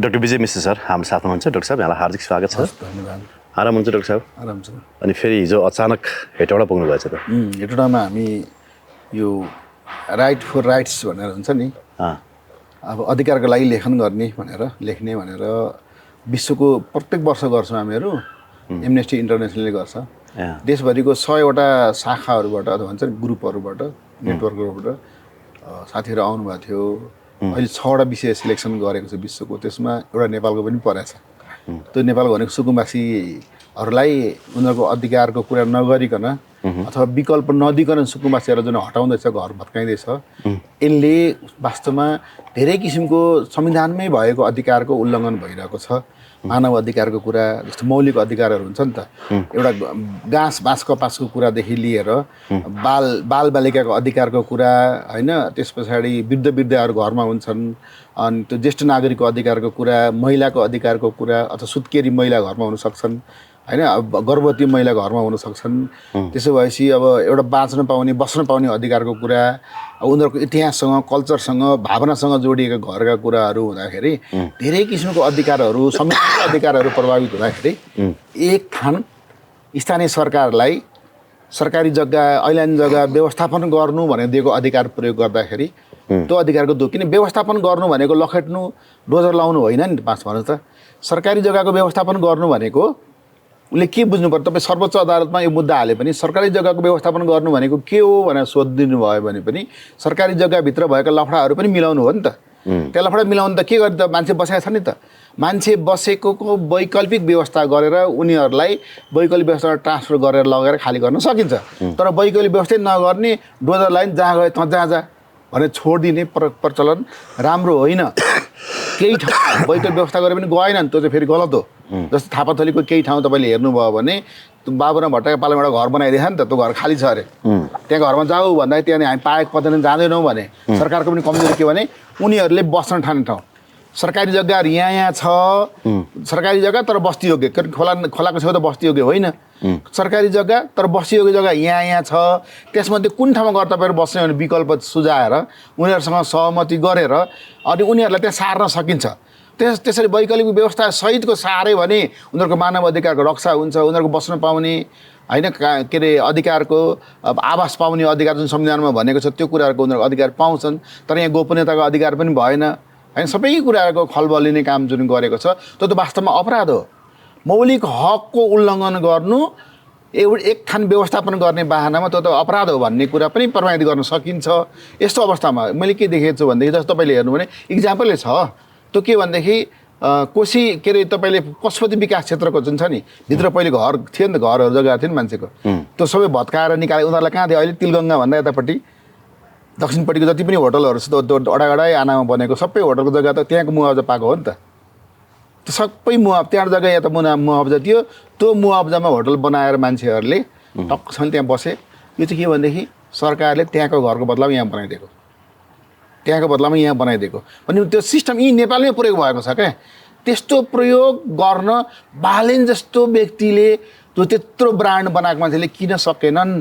Doctor विजय मिश्र sir हाम्रो साथमा हुनुहुन्छ। डाक्टर साहब यहाँलाई हार्दिक स्वागत छ। धन्यवाद। आराम हुन्छ डाक्टर साहब? आराम छ। अनि फेरि हिजो अचानक हेटौडा पुग्नु भएछ त? हेटौडामा हामी यो राइट फर राइट्स भनेर हुन्छ नि, अब अधिकारको लागि लेखन गर्ने भनेर लेख्ने भनेर विश्वको प्रत्येक वर्ष गर्छौँ हामीहरू। एमनेस्टी इन्टरनेसनलले गर्छ। देशभरिको 100वटा शाखाहरूबाट अथवा भन्छ नि ग्रुपहरूबाट, नेटवर्कहरूबाट साथीहरू आउनुभएको थियो। अहिले 6वटा विषय सिलेक्सन गरेको छ विश्वको, त्यसमा एउटा नेपालको पनि परेको छ। त्यो नेपालको भनेको सुकुम्बासीहरूलाई उनीहरूको अधिकारको कुरा नगरिकन अथवा विकल्प नदिकन सुकुम्बासीहरूलाई जुन हटाउँदैछ, घर भत्काइँदैछ, यसले वास्तवमा धेरै किसिमको संविधानमै भएको अधिकारको उल्लङ्घन भइरहेको छ। मानव अधिकारको कुरा जस्तो मौलिक अधिकारहरू हुन्छ नि त, एउटा बाँस कपासको कुरादेखि लिएर बालबालिकाको अधिकारको कुरा होइन, त्यस पछाडि वृद्धहरू घरमा हुन्छन्, अनि त्यो ज्येष्ठ नागरिकको अधिकारको कुरा, महिलाको अधिकारको कुरा, अथवा सुत्केरी महिला घरमा हुन सक्छन् होइन, अब गर्भवती महिला घरमा हुन सक्छन्। त्यसो भएपछि अब एउटा बाँच्न पाउने बस्न पाउने अधिकारको कुरा, उनीहरूको इतिहाससँग कल्चरसँग भावनासँग जोडिएका घरका कुराहरू हुँदाखेरि धेरै किसिमको अधिकारहरू संवैधानिक अधिकारहरू प्रभावित हुँदाखेरि एक थान स्थानीय सरकारलाई सरकारी जग्गा ऐल्यान्ड जग्गा व्यवस्थापन गर्नु भनेर दिएको अधिकार प्रयोग गर्दाखेरि त्यो अधिकारको किन व्यवस्थापन गर्नु भनेको लखेट्नु डोजर लाउनु होइन नि। पास भन्नु त सरकारी जग्गाको व्यवस्थापन गर्नु भनेको उसले के बुझ्नु पर्यो? तपाईँ सर्वोच्च अदालतमा यो मुद्दा हाले पनि सरकारी जग्गाको व्यवस्थापन गर्नु भनेको के हो भनेर सोधिदिनु भयो भने पनि सरकारी जग्गाभित्र भएका लफडाहरू पनि मिलाउनु हो नि त। त्यो लफडा मिलाउनु त के गर्ने त? मान्छे बसेको छ नि त, मान्छे बसेको वैकल्पिक व्यवस्था गरेर उनीहरूलाई वैकल्पिक व्यवस्था ट्रान्सफर गरेर लगेर खाली गर्न सकिन्छ। तर वैकल्पिक व्यवस्था नगर्ने डोजरलाई जहाँ गए त जहाँ भनेर छोडिदिने प्रचलन राम्रो होइन। केही ठाउँ वैकल्पिक व्यवस्था गरे पनि गएन नि, त्यो चाहिँ फेरि गलत हो। जस्तो थापाथलीको केही ठाउँ तपाईँले हेर्नुभयो भने बाबुराम भट्टराईको पालामा एउटा घर बनाइदिएछ नि त, त्यो घर खाली छ अरे। त्यहाँ घरमा जाऊ भन्दा त्यहाँ हामी पाएको पत्दैन जाँदैनौँ भने सरकारको पनि कमजोरी के भने उनीहरूले बस्न ठाने ठाउँ सरकारी जग्गाहरू यहाँ छ, सरकारी जग्गा तर बस्ती योग्य, खोलाको छेउ त बस्ती योग्य होइन, सरकारी जग्गा तर बस्ती योग्य जग्गा यहाँ छ। त्यसमध्ये कुन ठाउँमा गएर तपाईँहरू बस्ने भने विकल्प सुझाएर उनीहरूसँग सहमति गरेर अनि उनीहरूलाई त्यहाँ सार्न सकिन्छ। त्यसरी वैकल्पिक व्यवस्था सहितको सारे भने उनीहरूको मानव अधिकारको रक्षा हुन्छ, उनीहरूको बस्न पाउने होइन के अरे अधिकारको आवास पाउने अधिकार जुन संविधानमा भनेको छ त्यो कुराहरूको उनीहरूको अधिकार पाउँछन्। तर यहाँ गोपनीयताको अधिकार पनि भएन होइन, सबै कुराहरूको खलबलिने काम जुन गरेको छ त्यो त वास्तवमा अपराध हो। मौलिक हकको उल्लङ्घन गर्नु एक थान व्यवस्थापन गर्ने बाहनामा त्यो त अपराध हो भन्ने कुरा पनि प्रमाणित गर्न सकिन्छ। यस्तो अवस्थामा मैले के देखेको छु भनेदेखि जस्तो तपाईँले हेर्नु भने इक्जाम्पलै छ त्यो के भनेदेखि कोशी के अरे तपाईँले पशुपति विकास क्षेत्रको जुन छ नि भित्र पहिले घर थियो नि त, घरहरू जग्गा थियो नि मान्छेको, त्यो सबै भत्काएर निकाले उनीहरूलाई कहाँ थियो? अहिले तिलगङ्गा भन्दा यतापट्टि दक्षिणपट्टिको जति पनि होटलहरू छ त्यो अडागडै आनामा बनेको सबै होटलको जग्गा त त्यहाँको मुआवजा पाएको हो नि त। त्यो सबै त्यहाँ जग्गा यहाँ त मुआवजा थियो, त्यो मुआवजामा होटल बनाएर मान्छेहरूले टक्कसँग त्यहाँ बसे। यो चाहिँ के भनेदेखि सरकारले त्यहाँको घरको बदलामा यहाँ बनाइदिएको, त्यहाँको बदलामा यहाँ बनाइदिएको भने त्यो सिस्टम यी नेपालमै प्रयोग भएको छ क्या। त्यस्तो प्रयोग गर्न बालेन जस्तो व्यक्तिले त्यो त्यत्रो ब्रान्ड बनाएको मान्छेले किन सकेनन्?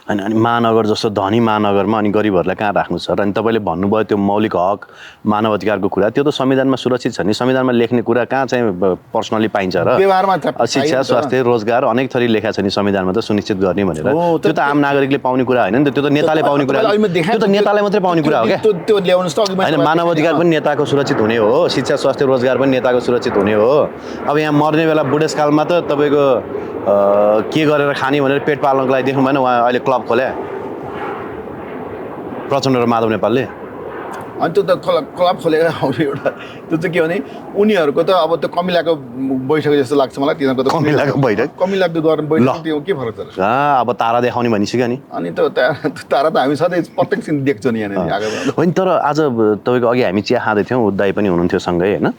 अनि महानगर जस्तो धनी महानगरमा अनि गरिबहरूलाई कहाँ राख्नु छ? अनि तपाईँले भन्नुभयो त्यो मौलिक हक मानव अधिकारको कुरा, त्यो त संविधानमा सुरक्षित छ नि। संविधानमा लेख्ने कुरा कहाँ चाहिँ पर्सनली पाइन्छ र? व्यवहारमा शिक्षा स्वास्थ्य रोजगार अनेक थरी लेखा छ नि संविधानमा त सुनिश्चित गर्ने भनेर। त्यो त आम नागरिकले पाउने कुरा होइन नि त, त्यो त नेताले पाउने कुरा, त्यो त नेताले मात्रै पाउने कुरा हो क्या। होइन, मानव अधिकार पनि नेताको सुरक्षित हुने हो, शिक्षा स्वास्थ्य रोजगार पनि नेताको सुरक्षित हुने हो। अब यहाँ मर्ने बेला बुढेसकालमा त तपाईँको के गरेर खाने भनेर पेट पाल्नको लागि देख्नु भएन? उहाँ अहिले क्लब खोले प्रचण्ड र माधव नेपालले, अनि त्यो त क्लब खोलेर एउटा त्यो चाहिँ के भने उनीहरूको त अब त्यो कमिलाको बैठक जस्तो लाग्छ मलाई। तिनीहरूको त कमिलाको गर्ने बैठक त्यो के फरक छ? अब तारा देखाउने भनिसक्यो नि। अनि त तारा त हामी सधैँ प्रत्येक दिन देख्छौँ नि यहाँनिर। होइन, तर आज तपाईँको अघि हामी चिया खाँदै थियौँ, दाइ पनि हुनुहुन्थ्यो सँगै होइन,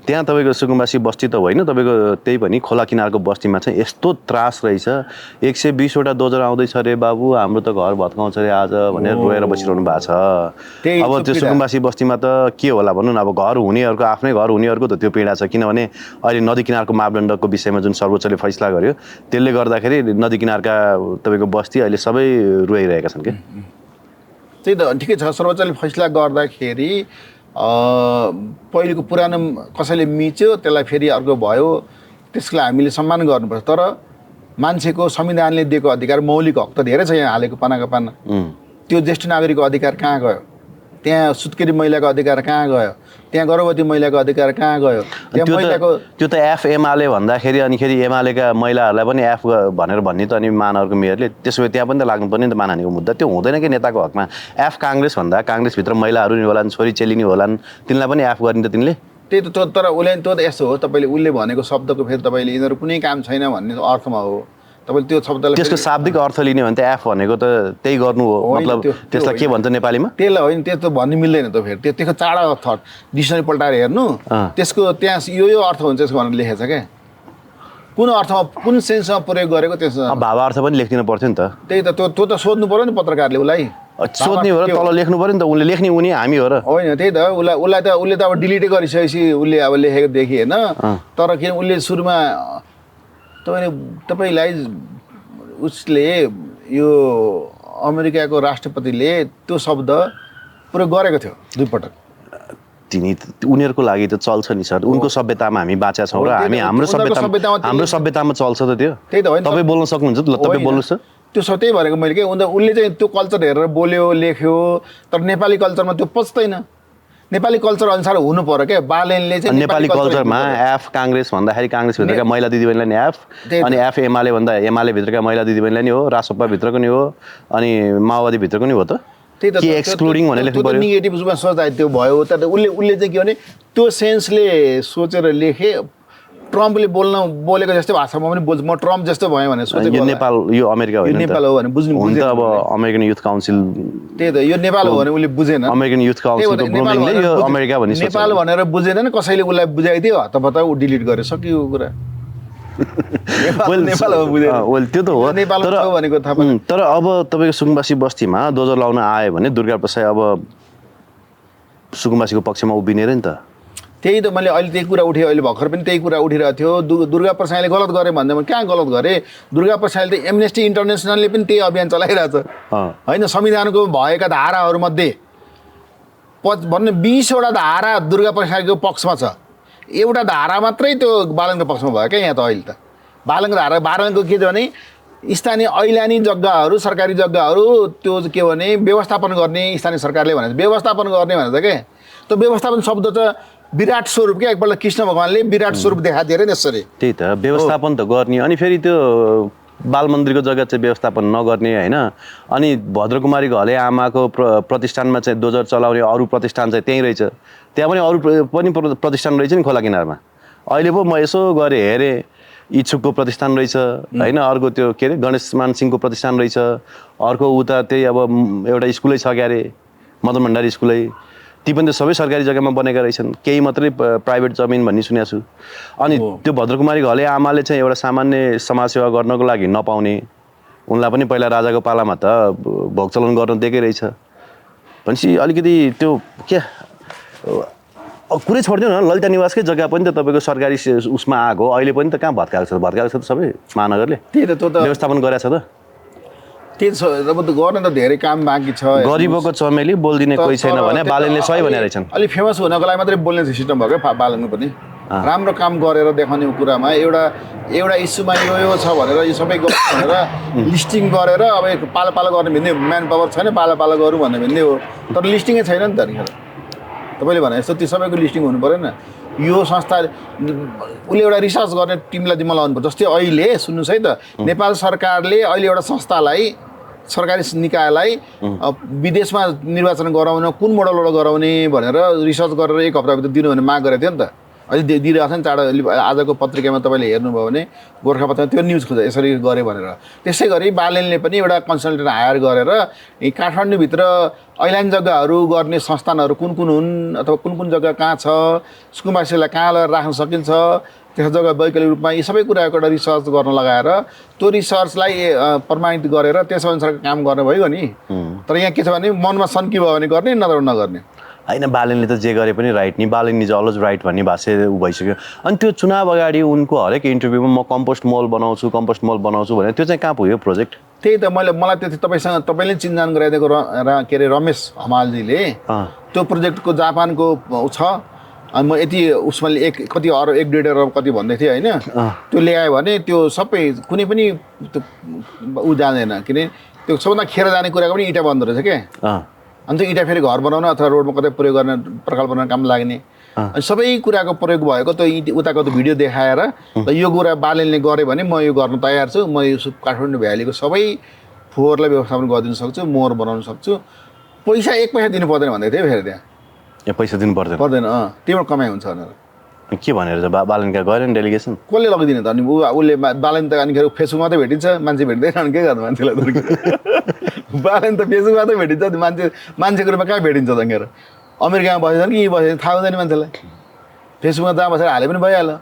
त्यहाँ तपाईँको सुकुम्बासी बस्ती त होइन, तपाईँको त्यही पनि खोला किनारको बस्तीमा चाहिँ यस्तो त्रास रहेछ। 120वटा डोजर आउँदैछ अरे बाबु, हाम्रो त घर भत्काउँछ अरे आज भनेर रोएर बसिरहनु भएको छ। अब त्यो सुकुम्बासी बस्तीमा त के होला भन्नु न, अब घर हुनेहरूको आफ्नै घर हुनेहरूको त त्यो पीडा छ। किनभने अहिले नदी किनारको मापदण्डको विषयमा जुन सर्वोच्चले फैसला गर्यो त्यसले गर्दाखेरि नदी किनारका तपाईँको बस्ती अहिले सबै रोइरहेका छन् क्या। त्यही त ठिकै छ, सर्वोच्चले फैसला गर्दाखेरि पहिलेको पुरानो कसैले मिच्यो त्यसलाई फेरि अर्को भयो, त्यसलाई हामीले सम्मान गर्नुपर्छ। तर मान्छेको संविधानले दिएको अधिकार, मौलिक हक त धेरै छ यहाँ हालेको पानाको पाना। त्यो ज्येष्ठ नागरिकको अधिकार कहाँ गयो? त्यहाँ सुत्केरी महिलाको अधिकार कहाँ गयो? त्यहाँ गर्भवती महिलाको अधिकार कहाँ गयो? त्यहाँ महिलाको त्यो त एफ एमाले भन्दाखेरि अनिखेरि एमालेका महिलाहरूलाई पनि एफ भनेर भन्ने त अनि मानवहरूको मेयरले, त्यसो भए त्यहाँ पनि त लाग्नुपर्ने नि त मानहानिको मुद्दा। त्यो हुँदैन कि नेताको हकमा। एफ काङ्ग्रेस भन्दा काङ्ग्रेसभित्र महिलाहरू नि होलान्, छोरी चेली नि होलान्, तिनलाई पनि एफ गर्ने त तिनले। त्यही त। तर उसले त्यो त यस्तो हो, तपाईँले उसले भनेको शब्दको फेरि तपाईँले यिनीहरू कुनै काम छैन भन्ने अर्थमा हो। तपाईँले त्यो शब्दलाई त्यसको शाब्दिक अर्थ लिने भने त एफ भनेको त त्यही गर्नु हो, मतलब त्यसलाई के भन्छ नेपालीमा? त्यसलाई होइन, त्यो त भन्नु मिल्दैन त फेरि। त्यसको चाडा थट डिक्सनरी पल्टाएर हेर्नु, त्यसको त्यहाँ यो अर्थ हुन्छ यसको भनेर लेखेको छ क्या। कुन अर्थमा, कुन सेन्समा प्रयोग गरेको त्यसमा भावार्थ पनि लेखिदिनु पर्थ्यो नि त। त्यही त। त्यो त सोध्नु पऱ्यो नि पत्रकारले उसलाई। सोध्ने हो र तल लेख्नु पऱ्यो नि त। उसले लेख्ने उनी हामी हो र होइन? त्यही त। उसले त अब डिलिटै गरिसकेपछि उसले अब लेखेको देखेँ होइन। तर किन उसले सुरुमा तपाईँलाई उसले यो अमेरिकाको राष्ट्रपतिले त्यो शब्द प्रयोग गरेको थियो 2 पटक। उनीहरूको लागि त चल्छ नि सर, उनको सभ्यतामा हामी बाँचेका छौँ र हाम्रो सभ्यतामा चल्छ त त्यो। त्यही त होइन। तपाईँ बोल्न सक्नुहुन्छ ल, तपाईँ बोल्नुहोस् त। त्यो त्यही भनेको मैले के उसले चाहिँ त्यो कल्चर हेरेर बोल्यो, लेख्यो। तर नेपाली कल्चरमा त्यो पच्दैन। नेपाली कल्चर अनुसार हुनु पर्यो क्या। बालेनले चाहिँ नेपाली कल्चरमा एफ काङ्ग्रेस भन्दाखेरि काङ्ग्रेसभित्रका महिला दिदीबहिनीलाई नि एफ, अनि एफ एमाले भन्दा एमाले भित्रका महिला दिदीबहिनीलाई नि हो, रासपा भित्रको नि हो, अनि माओवादी भित्रको नि हो। त त्यही त। के एक्सक्लुडिङ भनेर लेख्नु पर्यो? नेगेटिभ उसमा सोच्दा त्यो भयो। तर उसले चाहिँ के भने त्यो सेन्सले सोचेर लेखे। ट्रम्पले बोलेको जस्तै भाषामा पनि बोल्छ, म ट्रम्प जस्तो भयो भने सोचेको। यो नेपाल, यो अमेरिका होइन, नेपाल हो भने बुझ्नु हुन्छ। अब अमेरिकन युथ काउन्सिल, त्यही त। यो नेपाल हो भने उसले बुझेन। अमेरिकन युथ काउन्सिलको ब्रोमिङले यो अमेरिका भन्ने सोच्छ। नेपाल भनेर बुझेन, कसैले उसलाई बुझाइदियो, हतपत ऊ डिलिट गरे, सकियो कुरा। नेपाल हो बुझेन। त्यो त हो। नेपाल भनेको थाहा पाएन। तर अब तपाईँको सुकुम्बासी बस्तीमा दोजर लाउन आयो भने दुर्गा प्रसाद अब सुकुम्बासीको पक्षमा उभिने रे नि त। त्यही त। मैले अहिले त्यही कुरा उठेँ, अहिले भर्खर पनि त्यही कुरा उठिरहेको थियो। दुर्गा प्रसादले गलत गरे भन्दा कहाँ गलत गरे? दुर्गा प्रसादले त एमनेस्टी इन्टरनेसनलले पनि त्यही अभियान चलाइरहेछ होइन? संविधानको भएका धाराहरूमध्ये भन्नु 20वटा धारा दुर्गा प्रसादको पक्षमा छ। एउटा धारा मात्रै त्यो बालनको पक्षमा भयो क्या यहाँ त। अहिले त बालनको धारा, बालनको के छ भने स्थानीय ऐलानी जग्गाहरू, सरकारी जग्गाहरू त्यो के भने व्यवस्थापन गर्ने स्थानीय सरकारले भनेको व्यवस्थापन गर्ने भनेको त के। त्यो व्यवस्थापन शब्द त विराट स्वरूप क्या। एकपल्ट कृष्ण भगवान्ले विराट स्वरूप देखादिएर नि यसरी। त्यही त। व्यवस्थापन त गर्ने, अनि फेरि त्यो बाल मन्दिरको जग्गा चाहिँ व्यवस्थापन नगर्ने होइन। अनि भद्रकुमारी घले आमाको प्रतिष्ठानमा चाहिँ दोजर चलाउने अरू प्रतिष्ठान चाहिँ त्यहीँ रहेछ। त्यहाँ पनि अरू पनि प्रतिष्ठान रहेछ नि खोला किनारमा। अहिले पो म यसो गरेँ हेरेँ, इच्छुकको प्रतिष्ठान रहेछ होइन, अर्को त्यो के अरे गणेशमान सिंहको प्रतिष्ठान रहेछ, अर्को उता त्यही अब एउटा स्कुलै छ क्यारे, मदन भण्डारी स्कुलै। ती पनि त सबै सरकारी जग्गामा बनेका रहेछन्, केही मात्रै प्राइभेट जमिन भन्ने सुनेको छु। अनि त्यो भद्रकुमारी घले आमाले चाहिँ एउटा सामान्य समाजसेवा गर्नको लागि नपाउने, उनलाई पनि पहिला राजाको पालामा त भोग चलन गर्न दिएकै रहेछ भनेपछि अलिकति त्यो के कुरै छोडिदिउँ न। ललिता निवासकै जग्गा पनि त तपाईँको सरकारी उसमा आएको, अहिले पनि त कहाँ भत्काएको छ? भत्काएको छ त सबै महानगरले। त्यही त। त्यो त व्यवस्थापन गरेको छ त। त्यही अब त गर्न त धेरै काम बाँकी छ। गरिबको चमेली बोलिदिने कोही छैन भने बालनले सही भनेर रहेछन्। अलिक फेमस हुनको लागि मात्रै बोल्ने सिस्टम भयो क्या बालनको पनि। राम्रो काम गरेर देखाउने कुरामा एउटा इस्युमा यो छ भनेर यो सबै भनेर लिस्टिङ गरेर अब पालो पालो गर्ने भन्ने म्यान पावर छैन, पालो पालो गरौँ भन्ने भन्ने हो। तर लिस्टिङै छैन नि त। तपाईँले भने जस्तो त्यो सबैको लिस्टिङ हुनु पऱ्यो नि। यो संस्था उसले एउटा रिसर्च गर्ने टिमलाई जिम्मा लगाउनु पर्छ। जस्तै अहिले सुन्नुहोस् है त, नेपाल सरकारले अहिले एउटा संस्थालाई, सरकारी निकायलाई विदेशमा निर्वाचन गराउन कुन मोडलबाट गराउने भनेर रिसर्च गरेर 1 हप्ताभित्र दिनु भने माग गरेको थियो नि त। अहिले दिइरहेको छ नि चाँडो। आजको पत्रिकामा तपाईँले हेर्नुभयो भने गोर्खापत्रमा त्यो न्युज खोज्छ यसरी गरे भनेर। त्यसै गरी बालेनले पनि एउटा कन्सल्टेन्ट हायर गरेर काठमाडौँभित्र ऐलान जग्गाहरू गर्ने संस्थानहरू कुन कुन हुन् अथवा कुन कुन जग्गा कहाँ छ, सुकुम्बासीलाई कहाँ लगेर राख्न सकिन्छ, त्यस जग्गा वैकल्पिक रूपमा यी सबै कुराको एउटा रिसर्च गर्न लगाएर त्यो रिसर्चलाई प्रमाणित गरेर त्यसअनुसारको काम गर्न भइगयो नि। तर यहाँ के छ भने मनमा सन्की भयो भने गर्ने, नत्र नगर्ने। होइन बालनले त जे गरे पनि राइट नि, बालन इज अलवेज राइट भन्ने भाषा ऊ भइसक्यो। अनि त्यो चुनाव अगाडि उनको हरेक इन्टरभ्यूमा म कम्पोस्ट मल बनाउँछु भने त्यो चाहिँ कहाँ पुग्यो प्रोजेक्ट? त्यही त मलाई त्यो तपाईँले चिन्जान गराइदिएको के अरे रमेश हमालजीले त्यो प्रोजेक्टको जापानको छ। अनि म यति उसमा कति अरब 1.5 अरब कति भन्दै थिएँ होइन, त्यो ल्यायो भने त्यो सबै कुनै पनि ऊ जाँदैन, किनभने त्यो सबभन्दा खेर जाने कुराको पनि इँटा बन्दो रहेछ क्या। अनि त्यो इँटा फेरि घर बनाउन अथवा रोडमा कतै प्रयोग गर्न पर्खाल बनाउन काम लाग्ने, अनि सबै कुराको प्रयोग भएको त्यो उताको त भिडियो देखाएर यो कुरा बालनले गऱ्यो भने म यो गर्न तयार छु, म यो काठमाडौँ भ्यालीको सबै फोहोरलाई व्यवस्थापन गरिदिन सक्छु, मोहर बनाउन सक्छु, पैसा 1 पैसा दिनु पर्दैन भन्दै थियो फेरि त्यहाँ। पैसा दिनु पर्दैन त्यहीबाट कमाइ हुन्छ भनेर के भनेर चाहिँ बालनका गएर नि डेलिगेसन कसले लगिदिने त? अनि उसले बालन त अनिखेर फेसबुकमा त भेटिन्छ, मान्छे भेट्दैन, अनि के गर्नु मान्छेलाई? बालन त फेसबुकमा त भेटिन्छ, मान्छेको रूपमा कहाँ भेटिन्छ त? अनिखेर अमेरिकामा बसेछन् कि यहीँ बसेछन् थाहा हुँदैन मान्छेलाई, फेसबुकमा जहाँ बसेर हाले पनि भइहाल्यो।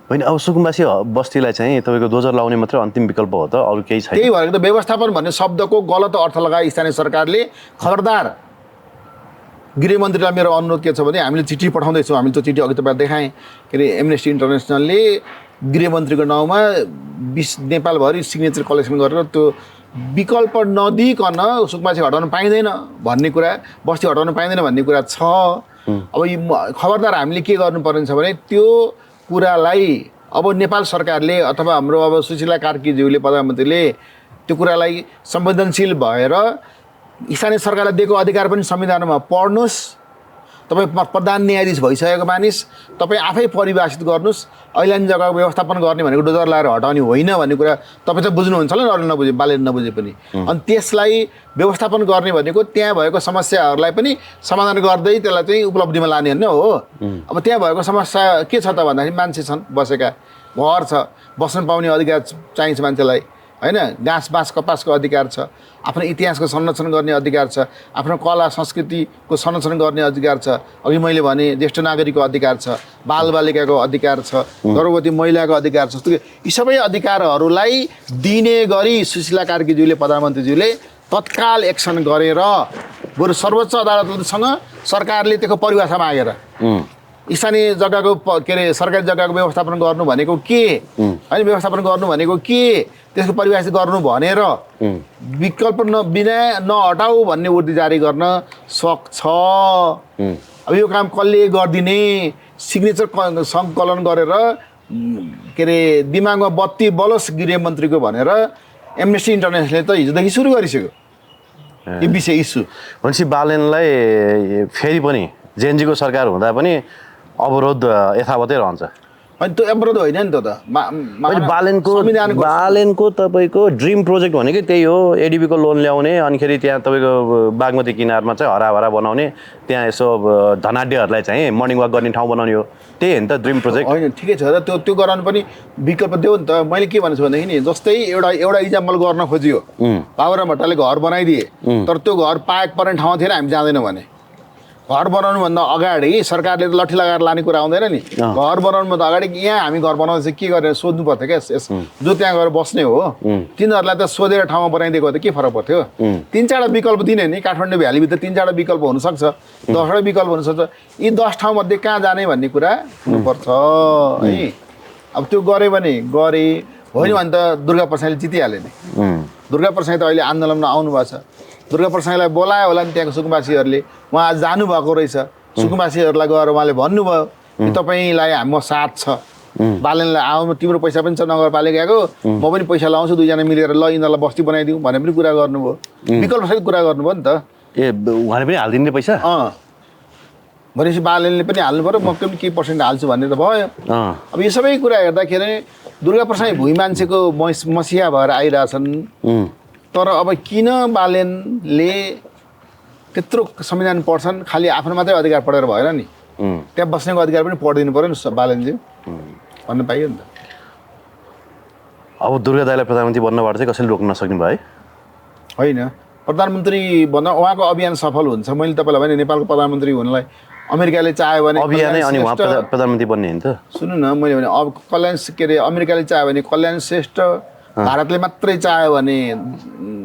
होइन अब सुकुम्बासी बस्तीलाई चाहिँ तपाईँको डोजर लाउने मात्रै अन्तिम विकल्प हो त, अरू केही छैन? त्यही भएर त व्यवस्थापन भन्ने शब्दको गलत अर्थ लगाए स्थानीय सरकारले। खबरदार, गृहमन्त्रीलाई मेरो अनुरोध के छ भने हामीले चिठी पठाउँदैछौँ, हामीले त्यो चिठी अघि तपाईँ देखाएँ के अरे एमनेस्टी इन्टरनेसनलले गृहमन्त्रीको नाउँमा नेपालभरि सिग्नेचर कलेक्सन गरेर त्यो विकल्प नदिइकन सुकुम्बासी हटाउन पाइँदैन भन्ने कुरा, बस्ती हटाउन पाइँदैन भन्ने कुरा छ। अब खबरदार हामीले के गर्नुपर्ने छ भने त्यो कुरालाई अब नेपाल सरकारले अथवा हाम्रो अब सुशीला कार्कीज्यूले प्रधानमन्त्रीले त्यो कुरालाई संवेदनशील भएर स्थानीय सरकारलाई दिएको अधिकार पनि संविधानमा पढ्नुहोस्। तपाईँ प्रधान न्यायाधीश भइसकेको मानिस, तपाईँ आफै परिभाषित गर्नुहोस् ऐल्यान्ड जग्गाको व्यवस्थापन गर्ने भनेको डोजर लाएर हटाउने होइन भन्ने कुरा तपाईँ त बुझ्नुहुन्छ होला, अरूले नबुझे बालनले नबुझे पनि। अनि त्यसलाई व्यवस्थापन गर्ने भनेको त्यहाँ भएको समस्याहरूलाई पनि समाधान गर्दै त्यसलाई चाहिँ उपलब्धिमा लाने होइन हो। अब त्यहाँ भएको समस्या के छ त भन्दाखेरि मान्छे छन् बसेका, घर छ, बस्न पाउने अधिकार चाहिन्छ मान्छेलाई होइन, घाँस बाँस कपासको अधिकार छ, आफ्नो इतिहासको संरक्षण गर्ने अधिकार छ, आफ्नो कला संस्कृतिको संरक्षण गर्ने अधिकार छ, अघि मैले भने ज्येष्ठ नागरिकको अधिकार छ, बालबालिकाको अधिकार छ, गर्भवती महिलाको अधिकार छ। यी सबै अधिकारहरूलाई दिने गरी सुशीला कार्कीज्यूले प्रधानमन्त्रीज्यूले तत्काल एक्सन गरेर बरु सर्वोच्च अदालतसँग सरकारले त्यसको परिभाषा मागेर स्थानीय जग्गाको के अरे सरकारी जग्गाको व्यवस्थापन गर्नु भनेको के होइन, व्यवस्थापन गर्नु भनेको के, त्यसको परिभाषित गर्नु भनेर विकल्प बिना नहटाऊ भन्ने उर्दी जारी गर्न सक्छ। अब यो काम कसले गरिदिने? सिग्नेचर सङ्कलन गरेर के अरे दिमागमा बत्ती बलोस् गृहमन्त्रीको भनेर एमनेस्टी इन्टरनेसनलले त हिजोदेखि सुरु गरिसक्यो यो विषय इस्यु। भनेपछि बालनलाई फेरि पनि जेएनजीको सरकार हुँदा पनि अवरोध यथावतै रहन्छ? अनि त्यो अवरोध होइन नि त बालनको तपाईँको ड्रिम प्रोजेक्ट भनेकै त्यही हो, एडिबीको लोन ल्याउने, अनिखेरि त्यहाँ तपाईँको बागमती किनारमा चाहिँ हराभरा बनाउने, त्यहाँ यसो धनाढ्यहरूलाई चाहिँ मर्निङ वाक गर्ने ठाउँ बनाउने हो, त्यही हो नि त ड्रिम प्रोजेक्ट? होइन ठिकै छ र त्यो गराउनु पनि विकल्प देऊ नि त। मैले के भन्छु भनेदेखि नि जस्तै एउटा इक्जाम्पल गर्न खोजियो, बाबुराम भट्टराईले घर बनाइदिए तर त्यो घर पाएक पर्ने ठाउँमा थिएन, हामी जाँदैनौँ भने घर बनाउनुभन्दा अगाडि सरकारले त लट्ठी लगाएर लाने कुरा आउँदैन नि। घर बनाउनुभन्दा अगाडि यहाँ हामी घर बनाउँदा चाहिँ के गरेर सोध्नु पर्थ्यो क्या, जो त्यहाँ गएर बस्ने हो तिनीहरूलाई त सोधेर ठाउँमा बनाइदिएको त के फरक पर्थ्यो? 3-4वटा विकल्प दिने नि, काठमाडौँ भ्यालीभित्र 3-4वटा विकल्प हुनसक्छ, 10वटा विकल्प हुनसक्छ, यी 10 ठाउँमध्ये कहाँ जाने भन्ने कुरा हुनुपर्छ है। अब त्यो गऱ्यो भने गरे होइन भने त दुर्गा प्रसाईले जितिहाल्यो नि। दुर्गा प्रसाई त अहिले आन्दोलनमा आउनु भएको छ, दुर्गा प्रसाईलाई बोलायो होला नि त्यहाँको सुकुम्बासीहरूले, उहाँ जानुभएको रहेछ, सुकुम्बासीहरूलाई गएर उहाँले भन्नुभयो कि तपाईँलाई हाम्रो साथ छ, बालनलाई आउनु, तिम्रो पैसा पनि छ नगरपालिकाको, म पनि पैसा लाउँछु, 2जना मिलेर ल यिनीहरूलाई बस्ती बनाइदिउँ भने पनि कुरा गर्नुभयो, विकल्पसहित कुरा गर्नुभयो नि त। उहाँले पनि हालिदिने पैसा? भनेपछि बालनले पनि हाल्नु पऱ्यो, म पनि केही पर्सेन्ट हाल्छु भन्ने त भयो। अब यो सबै कुरा हेर्दाखेरि दुर्गा प्रसाई भुइँ मान्छेको मसिहा भएर आइरहेछन्, तर अब किन बालनले त्यत्रो संविधान पढ्छन्, खालि आफ्नो मात्रै अधिकार पढेर भएन नि, त्यहाँ बस्नेको अधिकार पनि पढिदिनु पऱ्यो नि बालनजी भन्न पाइयो नि त। अब दुर्गा दाइलाई प्रधानमन्त्री बन्नबाट चाहिँ कसैले रोक्न नसक्ने भयो होइन? प्रधानमन्त्री भन्दा उहाँको अभियान सफल हुन्छ। मैले तपाईँलाई भने नेपालको प्रधानमन्त्री हुनलाई अमेरिकाले चाह्यो भने अभियानै अनि उहाँ प्रधानमन्त्री बन्ने होइन त? सुन्नु न, मैले भने अब कल्याण के अरे अमेरिकाले चाह्यो भने कल्याण श्रेष्ठ, भारतले मात्रै चाह्यो भने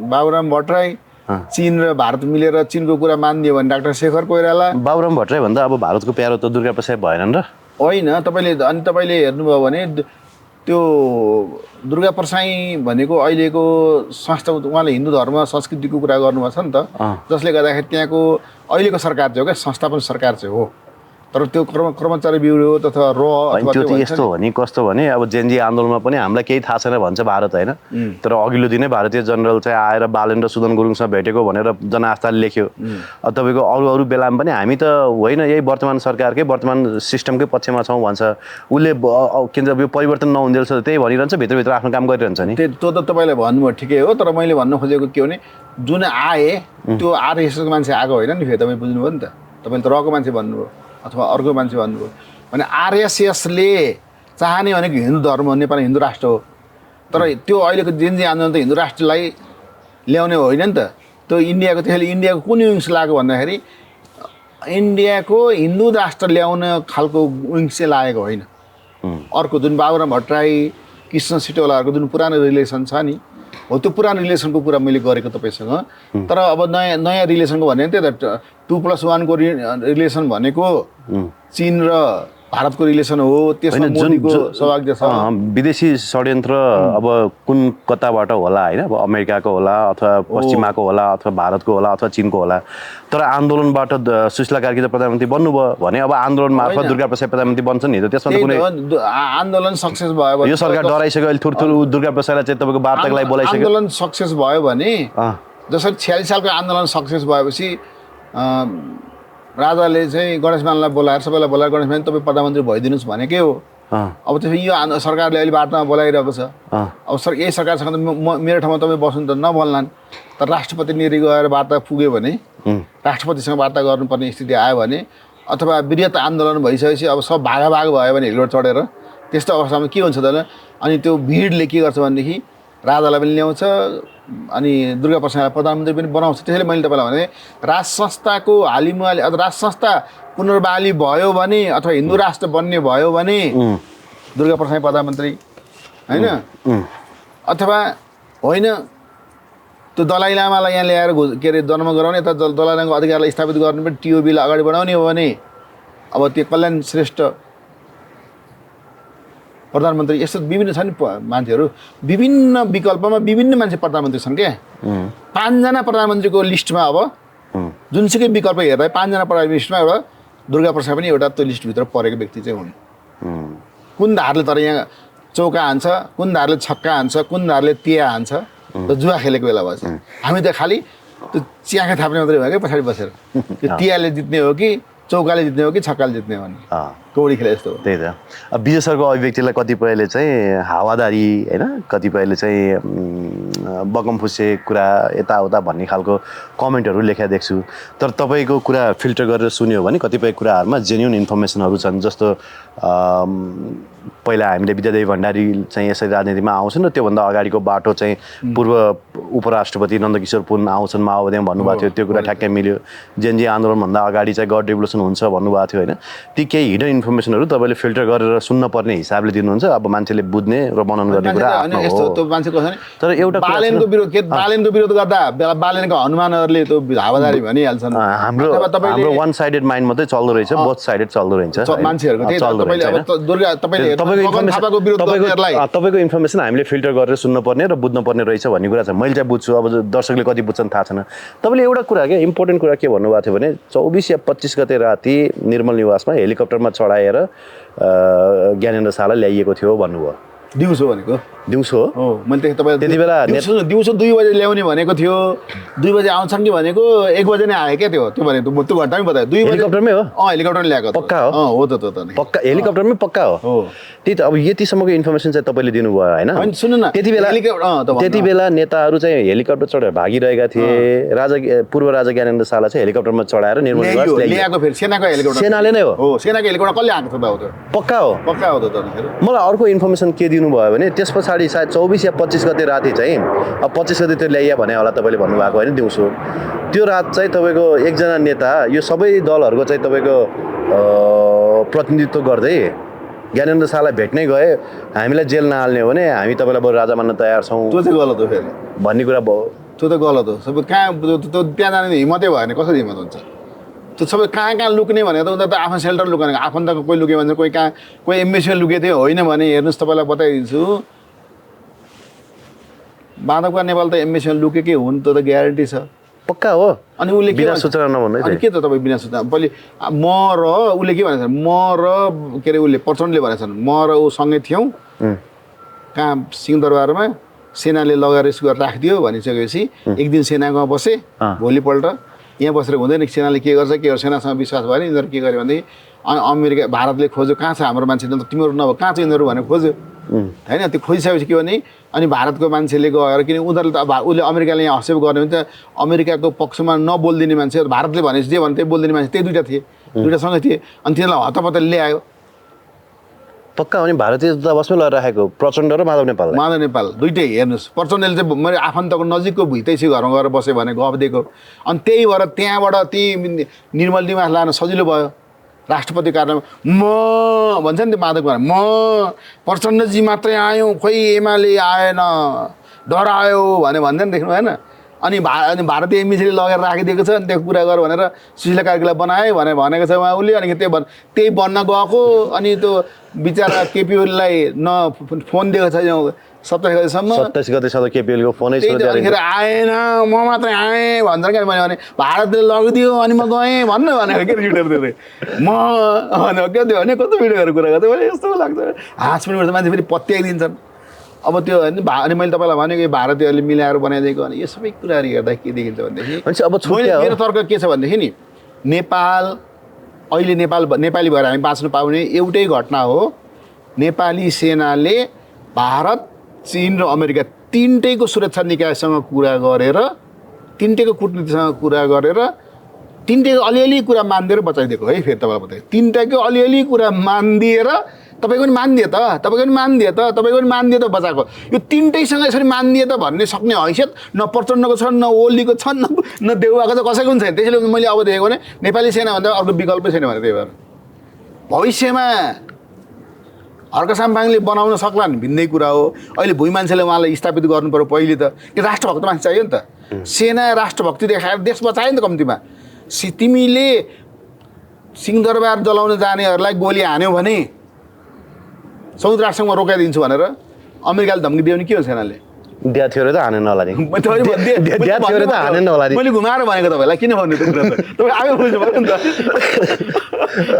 बाबुराम भट्टराई, चीन र भारत मिलेर चीनको कुरा मानिदियो भने डाक्टर शेखर कोइराला बाबुराम भट्टराई भन्दा अब भारतको प्यारो त दुर्गाप्रसाद भएनन् र होइन। तपाईँले हेर्नुभयो भने त्यो दुर्गा प्रसाई भनेको अहिलेको संस्था उहाँले हिन्दू धर्म संस्कृतिको कुरा गर्नुभएको छ नि त, जसले गर्दाखेरि त्यहाँको अहिलेको सरकार चाहिँ हो क्या, संस्था पनि सरकार चाहिँ हो, तर त्यो कर्मचारी ब्युरो तथा त्यो चाहिँ यस्तो हो नि कस्तो भने अब जेएनजी आन्दोलनमा पनि हामीलाई केही थाहा छैन भन्छ भारत होइन, तर अघिल्लो दिनै भारतीय जनरल चाहिँ आएर बालेन्द्र सुदन गुरुङसँग भेटेको भनेर जनआस्थाले लेख्यो। अब तपाईँको अरू बेलामा पनि हामी त होइन यही वर्तमान सरकारकै वर्तमान सिस्टमकै पक्षमा छौँ भन्छ, उसले के भन्छ यो परिवर्तन नहुँदो रहेछ त्यही भनिरहन्छ, भित्रभित्र आफ्नो काम गरिरहन्छ नि। त्यो त तपाईँले भन्नुभयो ठिकै हो, तर मैले भन्नु खोजेको के भने जुन आए त्यो आरएसएसको मान्छे आएको होइन नि, फेरि तपाईँ बुझ्नुभयो नि त, तपाईँले त रको मान्छे भन्नुभयो अथवा अर्को मान्छे भन्नुभयो भने आरएसएसले चाहने भनेको हिन्दू धर्म हो, नेपाल हिन्दू राष्ट्र हो, तर त्यो अहिलेको जेएनजी आन्दोलन त हिन्दू राष्ट्रलाई ल्याउने होइन नि त। त्यो इन्डियाको त्यसले इन्डियाको कुन विङ्स लाग्यो भन्दाखेरि इन्डियाको हिन्दू राष्ट्र ल्याउन खालको विङ्स चाहिँ लागेको होइन। अर्को जुन बाबुराम भट्टराई कृष्ण सिटौलाहरूको जुन पुरानो रिलेसन छ नि, हो त्यो पुरानो रिलेसनको कुरा मैले गरेको तपाईँसँग। तर अब नयाँ रिलेसनको भने त्यही त 2+1 को रिलेसन भनेको चीन र भारतको रिलेसन हो, त्यसमा मोदीको सौभाग्य छ। विदेशी षड्यन्त्र अब कुन कताबाट होला होइन, अब अमेरिकाको होला अथवा पश्चिमाको होला अथवा भारतको होला अथवा चीनको होला, तर आन्दोलनबाट सुशीला कार्की त प्रधानमन्त्री बन्नुभयो भने अब आन्दोलन मार्फत दुर्गाप्रसाद प्रधानमन्त्री बन्छ नि त, त्यसमा त कुनै आन्दोलन सक्सेस भयो भने यो सरकार डराइसक्यो अहिले थुरथुर दुर्गाप्रसादलाई चाहिँ तपाईँको वार्ताको लागि बोलाइसक्यो। आन्दोलन सक्सेस भयो भने जसरी 46 सालको आन्दोलन सक्सेस भएपछि राजाले चाहिँ गणेशमानलाई बोलाएर सबैलाई बोलाएर गणेशमान तपाईँ प्रधानमन्त्री भइदिनुहोस् भनेकै हो। अब त्यसपछि यो सरकारले अहिले वार्तामा बोलाइरहेको छ। अब यही सरकारसँग त मेरो ठाउँमा तपाईँ बस्नु त नबोल्लान्, तर राष्ट्रपति निरी गएर वार्ता पुग्यो भने राष्ट्रपतिसँग वार्ता गर्नुपर्ने स्थिति आयो भने अथवा वृहत आन्दोलन भइसकेपछि अब सब भागाभाग भयो भने हेलिकप्टर चढेर त्यस्तो अवस्थामा के हुन्छ त, अनि त्यो भिडले के गर्छ भनेदेखि राजालाई पनि ल्याउँछ अनि दुर्गा प्रसादलाई प्रधानमन्त्री पनि बनाउँछ। त्यसैले मैले तपाईँलाई भने राज संस्थाको हालिमुहाली अथवा राज संस्था पुनर्बहाली भयो भने अथवा हिन्दू राष्ट्र बन्ने भयो भने दुर्गा प्रसाद प्रधानमन्त्री होइन, अथवा होइन त्यो दलाई लामालाई यहाँ ल्याएर के अरे जन्म गराउने अथवा दलाई लामाको अधिकारलाई स्थापित गर्ने पनि टिओबीलाई अगाडि बढाउने हो भने अब त्यो कल्याण श्रेष्ठ प्रधानमन्त्री यस्तो विभिन्न छ नि मान्छेहरू, विभिन्न विकल्पमा विभिन्न मान्छे प्रधानमन्त्री छन् क्या। 5 जना प्रधानमन्त्रीको लिस्टमा अब जुनसुकै विकल्प हेर्दा 5 जना प्रधानमन्त्री लिस्टमा एउटा दुर्गा प्रसाद पनि एउटा त्यो लिस्टभित्र परेको व्यक्ति चाहिँ हुन्। कुन धारले तर यहाँ चौका हान्छ, कुन धारले छक्का हान्छ, कुन धारले तिया हान्छ, त जुवा खेलेको बेला भएछ। हामी त खालि त्यो च्याखा थाप्ने मात्रै भयो क्या पछाडि बसेर, त्यो तियाले जित्ने हो कि चौकाले जित्ने हो कि छक्काले जित्ने हो नि, कौडी खेले जस्तो हो। त्यही त अब विजय सरको अभिव्यक्तिलाई कतिपयले चाहिँ हावादारी होइन, कतिपयले चाहिँ बगमफुसे कुरा यताउता भन्ने खालको कमेन्टहरू लेखा देख्छु, तर तपाईँको कुरा फिल्टर गरेर सुन्यो भने कतिपय कुराहरूमा जेन्युन इन्फर्मेसनहरू छन्। जस्तो पहिला हामीले विद्यादेवी भण्डारी चाहिँ यसरी राजनीतिमा आउँछन् र त्योभन्दा अगाडिको बाटो चाहिँ पूर्व उपराष्ट्रपति नन्दकिशोर पुन आउँछन् माओवादीमा भन्नुभएको थियो, त्यो कुरा ठ्याक्कै मिल्यो। जेएनजी आन्दोलनभन्दा अगाडि चाहिँ गड रिभोल्युसन हुन्छ भन्नुभएको थियो होइन। ती केही हिडन इन्फर्मेसनहरू तपाईँले फिल्टर गरेर सुन्नुपर्ने हिसाबले दिनुहुन्छ, अब मान्छेले बुझ्ने र मनन गर्ने कुरा तर एउटा बालेनको विरोध गर्दा बालेनको हनुमानहरूले त्यो हावादारी भनिहाल्छन्। हाम्रो वान साइडेड माइन्ड मात्रै चल्दो रहेछ, बोथ साइडेड चल्दो रहेछ मान्छेहरूको। तपाईँको इन्फर्मेसन हामीले फिल्टर गरेर सुन्नुपर्ने र बुझ्नुपर्ने रहेछ भन्ने कुरा छ। मैले चाहिँ बुझ्छु, अब दर्शकले कति बुझ्छन् थाहा छैन। तपाईँले एउटा कुरा क्या इम्पोर्टेन्ट कुरा के भन्नुभएको थियो भने 24 या 25 गते राति निर्मल निवासमा हेलिकप्टरमा चढाएर ज्ञानेन्द्र शाहलाई ल्याइएको थियो भन्नुभयो। दिउँसो भनेको दिउँसो हो, मैले तपाईँ त्यति बेला दिउँसो 2 बजे ल्याउने भनेको थियो, 2 बजे आउँछन् कि भनेको 1 बजे नै आयो क्या। त्यो भनेको त्यो घन्टामै बतायो 2 बजे हेलिकप्टरमै हो। हेलिकप्टरमा ल्याएको पक्का हो। हो त पक्का हेलिकप्टरमै पक्का हो। त्यही त अब यतिसम्मको इन्फर्मेसन चाहिँ तपाईँले दिनुभयो होइन। सुन्नु न, त्यति बेला नेताहरू चाहिँ हेलिकप्टर चढेर भागिरहेका थिए। पूर्व राजा ज्ञानेन्द्र शाहलाई चाहिँ हेलिकप्टरमा चढाएर निर्मल निवास ल्याएको, फेरि सेनाको हेलिकप्टर, सेनाले नै हो। सेनाको हेलिकप्टर कसले आएको थियो त? पक्का हो, पक्का हो त। मलाई अर्को इन्फर्मेसन के दिनुभयो भने त्यस पछाडि सायद 24 या 25 गते राति चाहिँ अब 25 गते त्यो ल्याइया भने होला तपाईँले भन्नुभएको होइन दिउँसो। त्यो रात चाहिँ तपाईँको एकजना नेता यो सबै दलहरूको चाहिँ तपाईँको प्रतिनिधित्व गर्दै ज्ञानेन्द्र शाहलाई भेट्नै गए, हामीलाई जेल नहाल्ने हो भने हामी तपाईँलाई बरु राजा मान्न तयार छौँ, त्यो चाहिँ गलत हो फेरि भन्ने कुरा त्यो त गलत हो सबै कहाँ त्यो त्यहाँ जाने हिम्मतै भएन कसरी हिम्मत हुन्छ त्यो सबै कहाँ लुक्ने भनेको त उनीहरू त आफ्नो सेल्टर लुकाउने आफन्तको कोही लुक्यो भने कोही कहाँ कोही एम्बेसीमा लुकेको थियो होइन भने हेर्नुहोस् तपाईँलाई बताइदिन्छु बाँधवका नेपाल त एम्बेसीमा लुकेकै हुन् त्यो त ग्यारेन्टी छ पक्का हो अनि उसले के बिना सूचना नभन्दै अनि के त तपाईँ बिना सूचना पहिले म र उसले के भनेको छ म र के अरे उसले प्रचण्डले भनेको छन् म र ऊ सँगै थियौँ कहाँ सिंहदरबारमा सेनाले लगेर यसो गरेर राखिदियो भनिसकेपछि एक दिन सेनामा बसेँ भोलिपल्ट यहाँ बसेर हुँदैन सेनाले के गर्छ के गर्छ सेनासँग विश्वास भयो नि यिनीहरू के गर्यो भनेदेखि अनि अमेरिका भारतले खोज्यो कहाँ छ हाम्रो मान्छे त तिमीहरू नभए कहाँ छ यिनीहरू भनेर खोज्यो होइन त्यो खोजिसकेपछि के भने अनि भारतको मान्छेले गएर किन उनीहरूले त अब उसले अमेरिकाले यहाँ हस्तेप गर्ने भने त अमेरिकाको पक्षमा नबोलिदिने मान्छे भारतले भनेपछि जे भने त्यही बोलिदिने मान्छे त्यही दुइटा थिए दुइटासँगै थिए अनि तिनीहरूलाई हतपत्त ल्यायो पक्का हो नि भारतीय दूतावासमै लगेर राखेको प्रचण्ड र माधव नेपाल दुइटै हेर्नुहोस् प्रचण्डले चाहिँ मैले आफन्तको नजिकको भुइँतैसी घरमा गएर बसेँ भने गफ दिएको अनि त्यही भएर त्यहाँबाट ती निर्मल निवास लान सजिलो भयो राष्ट्रपति कार्यालयमा म भन्छ नि त्यो माधव म प्रचण्डजी मात्रै आयौँ खोइ एमाले आएन डरायो भने भन्दैन देख्नु भएन अनि भारतीय एमबिसीले लगेर राखिदिएको छ अनि त्यो कुरा गर भनेर सुशीला कार्कीलाई बनाए भनेको छ उहाँ उसले अनि त्यही बन्न गएको अनि त्यो बिचरा केपी ओलीलाई न फोन दिएको छ 27 गतेसम्म 27 गतेसम्म केपीएलको फोनै छ त्यतिखेर आएन म मात्रै आएँ भन्छ क्या मैले भने भारतले लगिदियो अनि म गएँ भन्नु भनेको के रिटर दिँदै म भनेको के त्यो भने कस्तो भिडियोहरू कुरा गर्दै मैले यस्तो लाग्छ हाँस पनि उठ्छ मान्छे फेरि पत्याइदिन्छन् अब त्यो अनि मैले तपाईँलाई भनेको यो भारतीयहरूले मिलाएर बनाइदिएको अनि यो सबै कुराहरू हेर्दा के देखिन्छ भनेदेखि अब मेरो तर्क के छ भनेदेखि नि नेपाल अहिले नेपाली भएर हामी बाँच्नु पाउने एउटै घटना हो नेपाली सेनाले भारत चीन र अमेरिका तिनटैको सुरक्षा निकायसँग कुरा गरेर तिनटैको कूटनीतिसँग कुरा गरेर तिनटैको अलिअलि कुरा मानिदिएर बचाइदिएको है फेरि तपाईँलाई बताएँ तिनटैको अलिअलि कुरा मानिदिएर तपाईँको पनि मानिदिए त बचाएको यो तिनटैसँग यसरी मानिदिए त भन्ने सक्ने हैसियत न प्रचण्डको छ न ओलीको छ न देउवाको छ कसैको पनि छैन त्यसैले मैले अब देखेको भने नेपाली सेनाभन्दा अर्को विकल्पै छैन भने त्यही भएर भविष्यमा हर्क साम्पाङले बनाउन सक्ला नि भिन्दै कुरा हो अहिले भुइँ मान्छेले उहाँलाई स्थापित गर्नु पर्यो पहिले त कि राष्ट्रभक्त मान्छे चाहियो नि त सेना राष्ट्रभक्ति देखाएर देश बचायो नि त कम्तीमा तिमीले सिंहदरबार जलाउन जानेहरूलाई गोली हान्यौ भने संयुक्त राष्ट्रमा रोकाइदिन्छु भनेर अमेरिकाले धम्की दियो भने के हो सेनाले दिया थियो त हाने नला मैले घुमाएर भनेको तपाईँलाई किन भन्नु त्यो कुरा त तपाईँ आफै बुझ्नु पऱ्यो नि त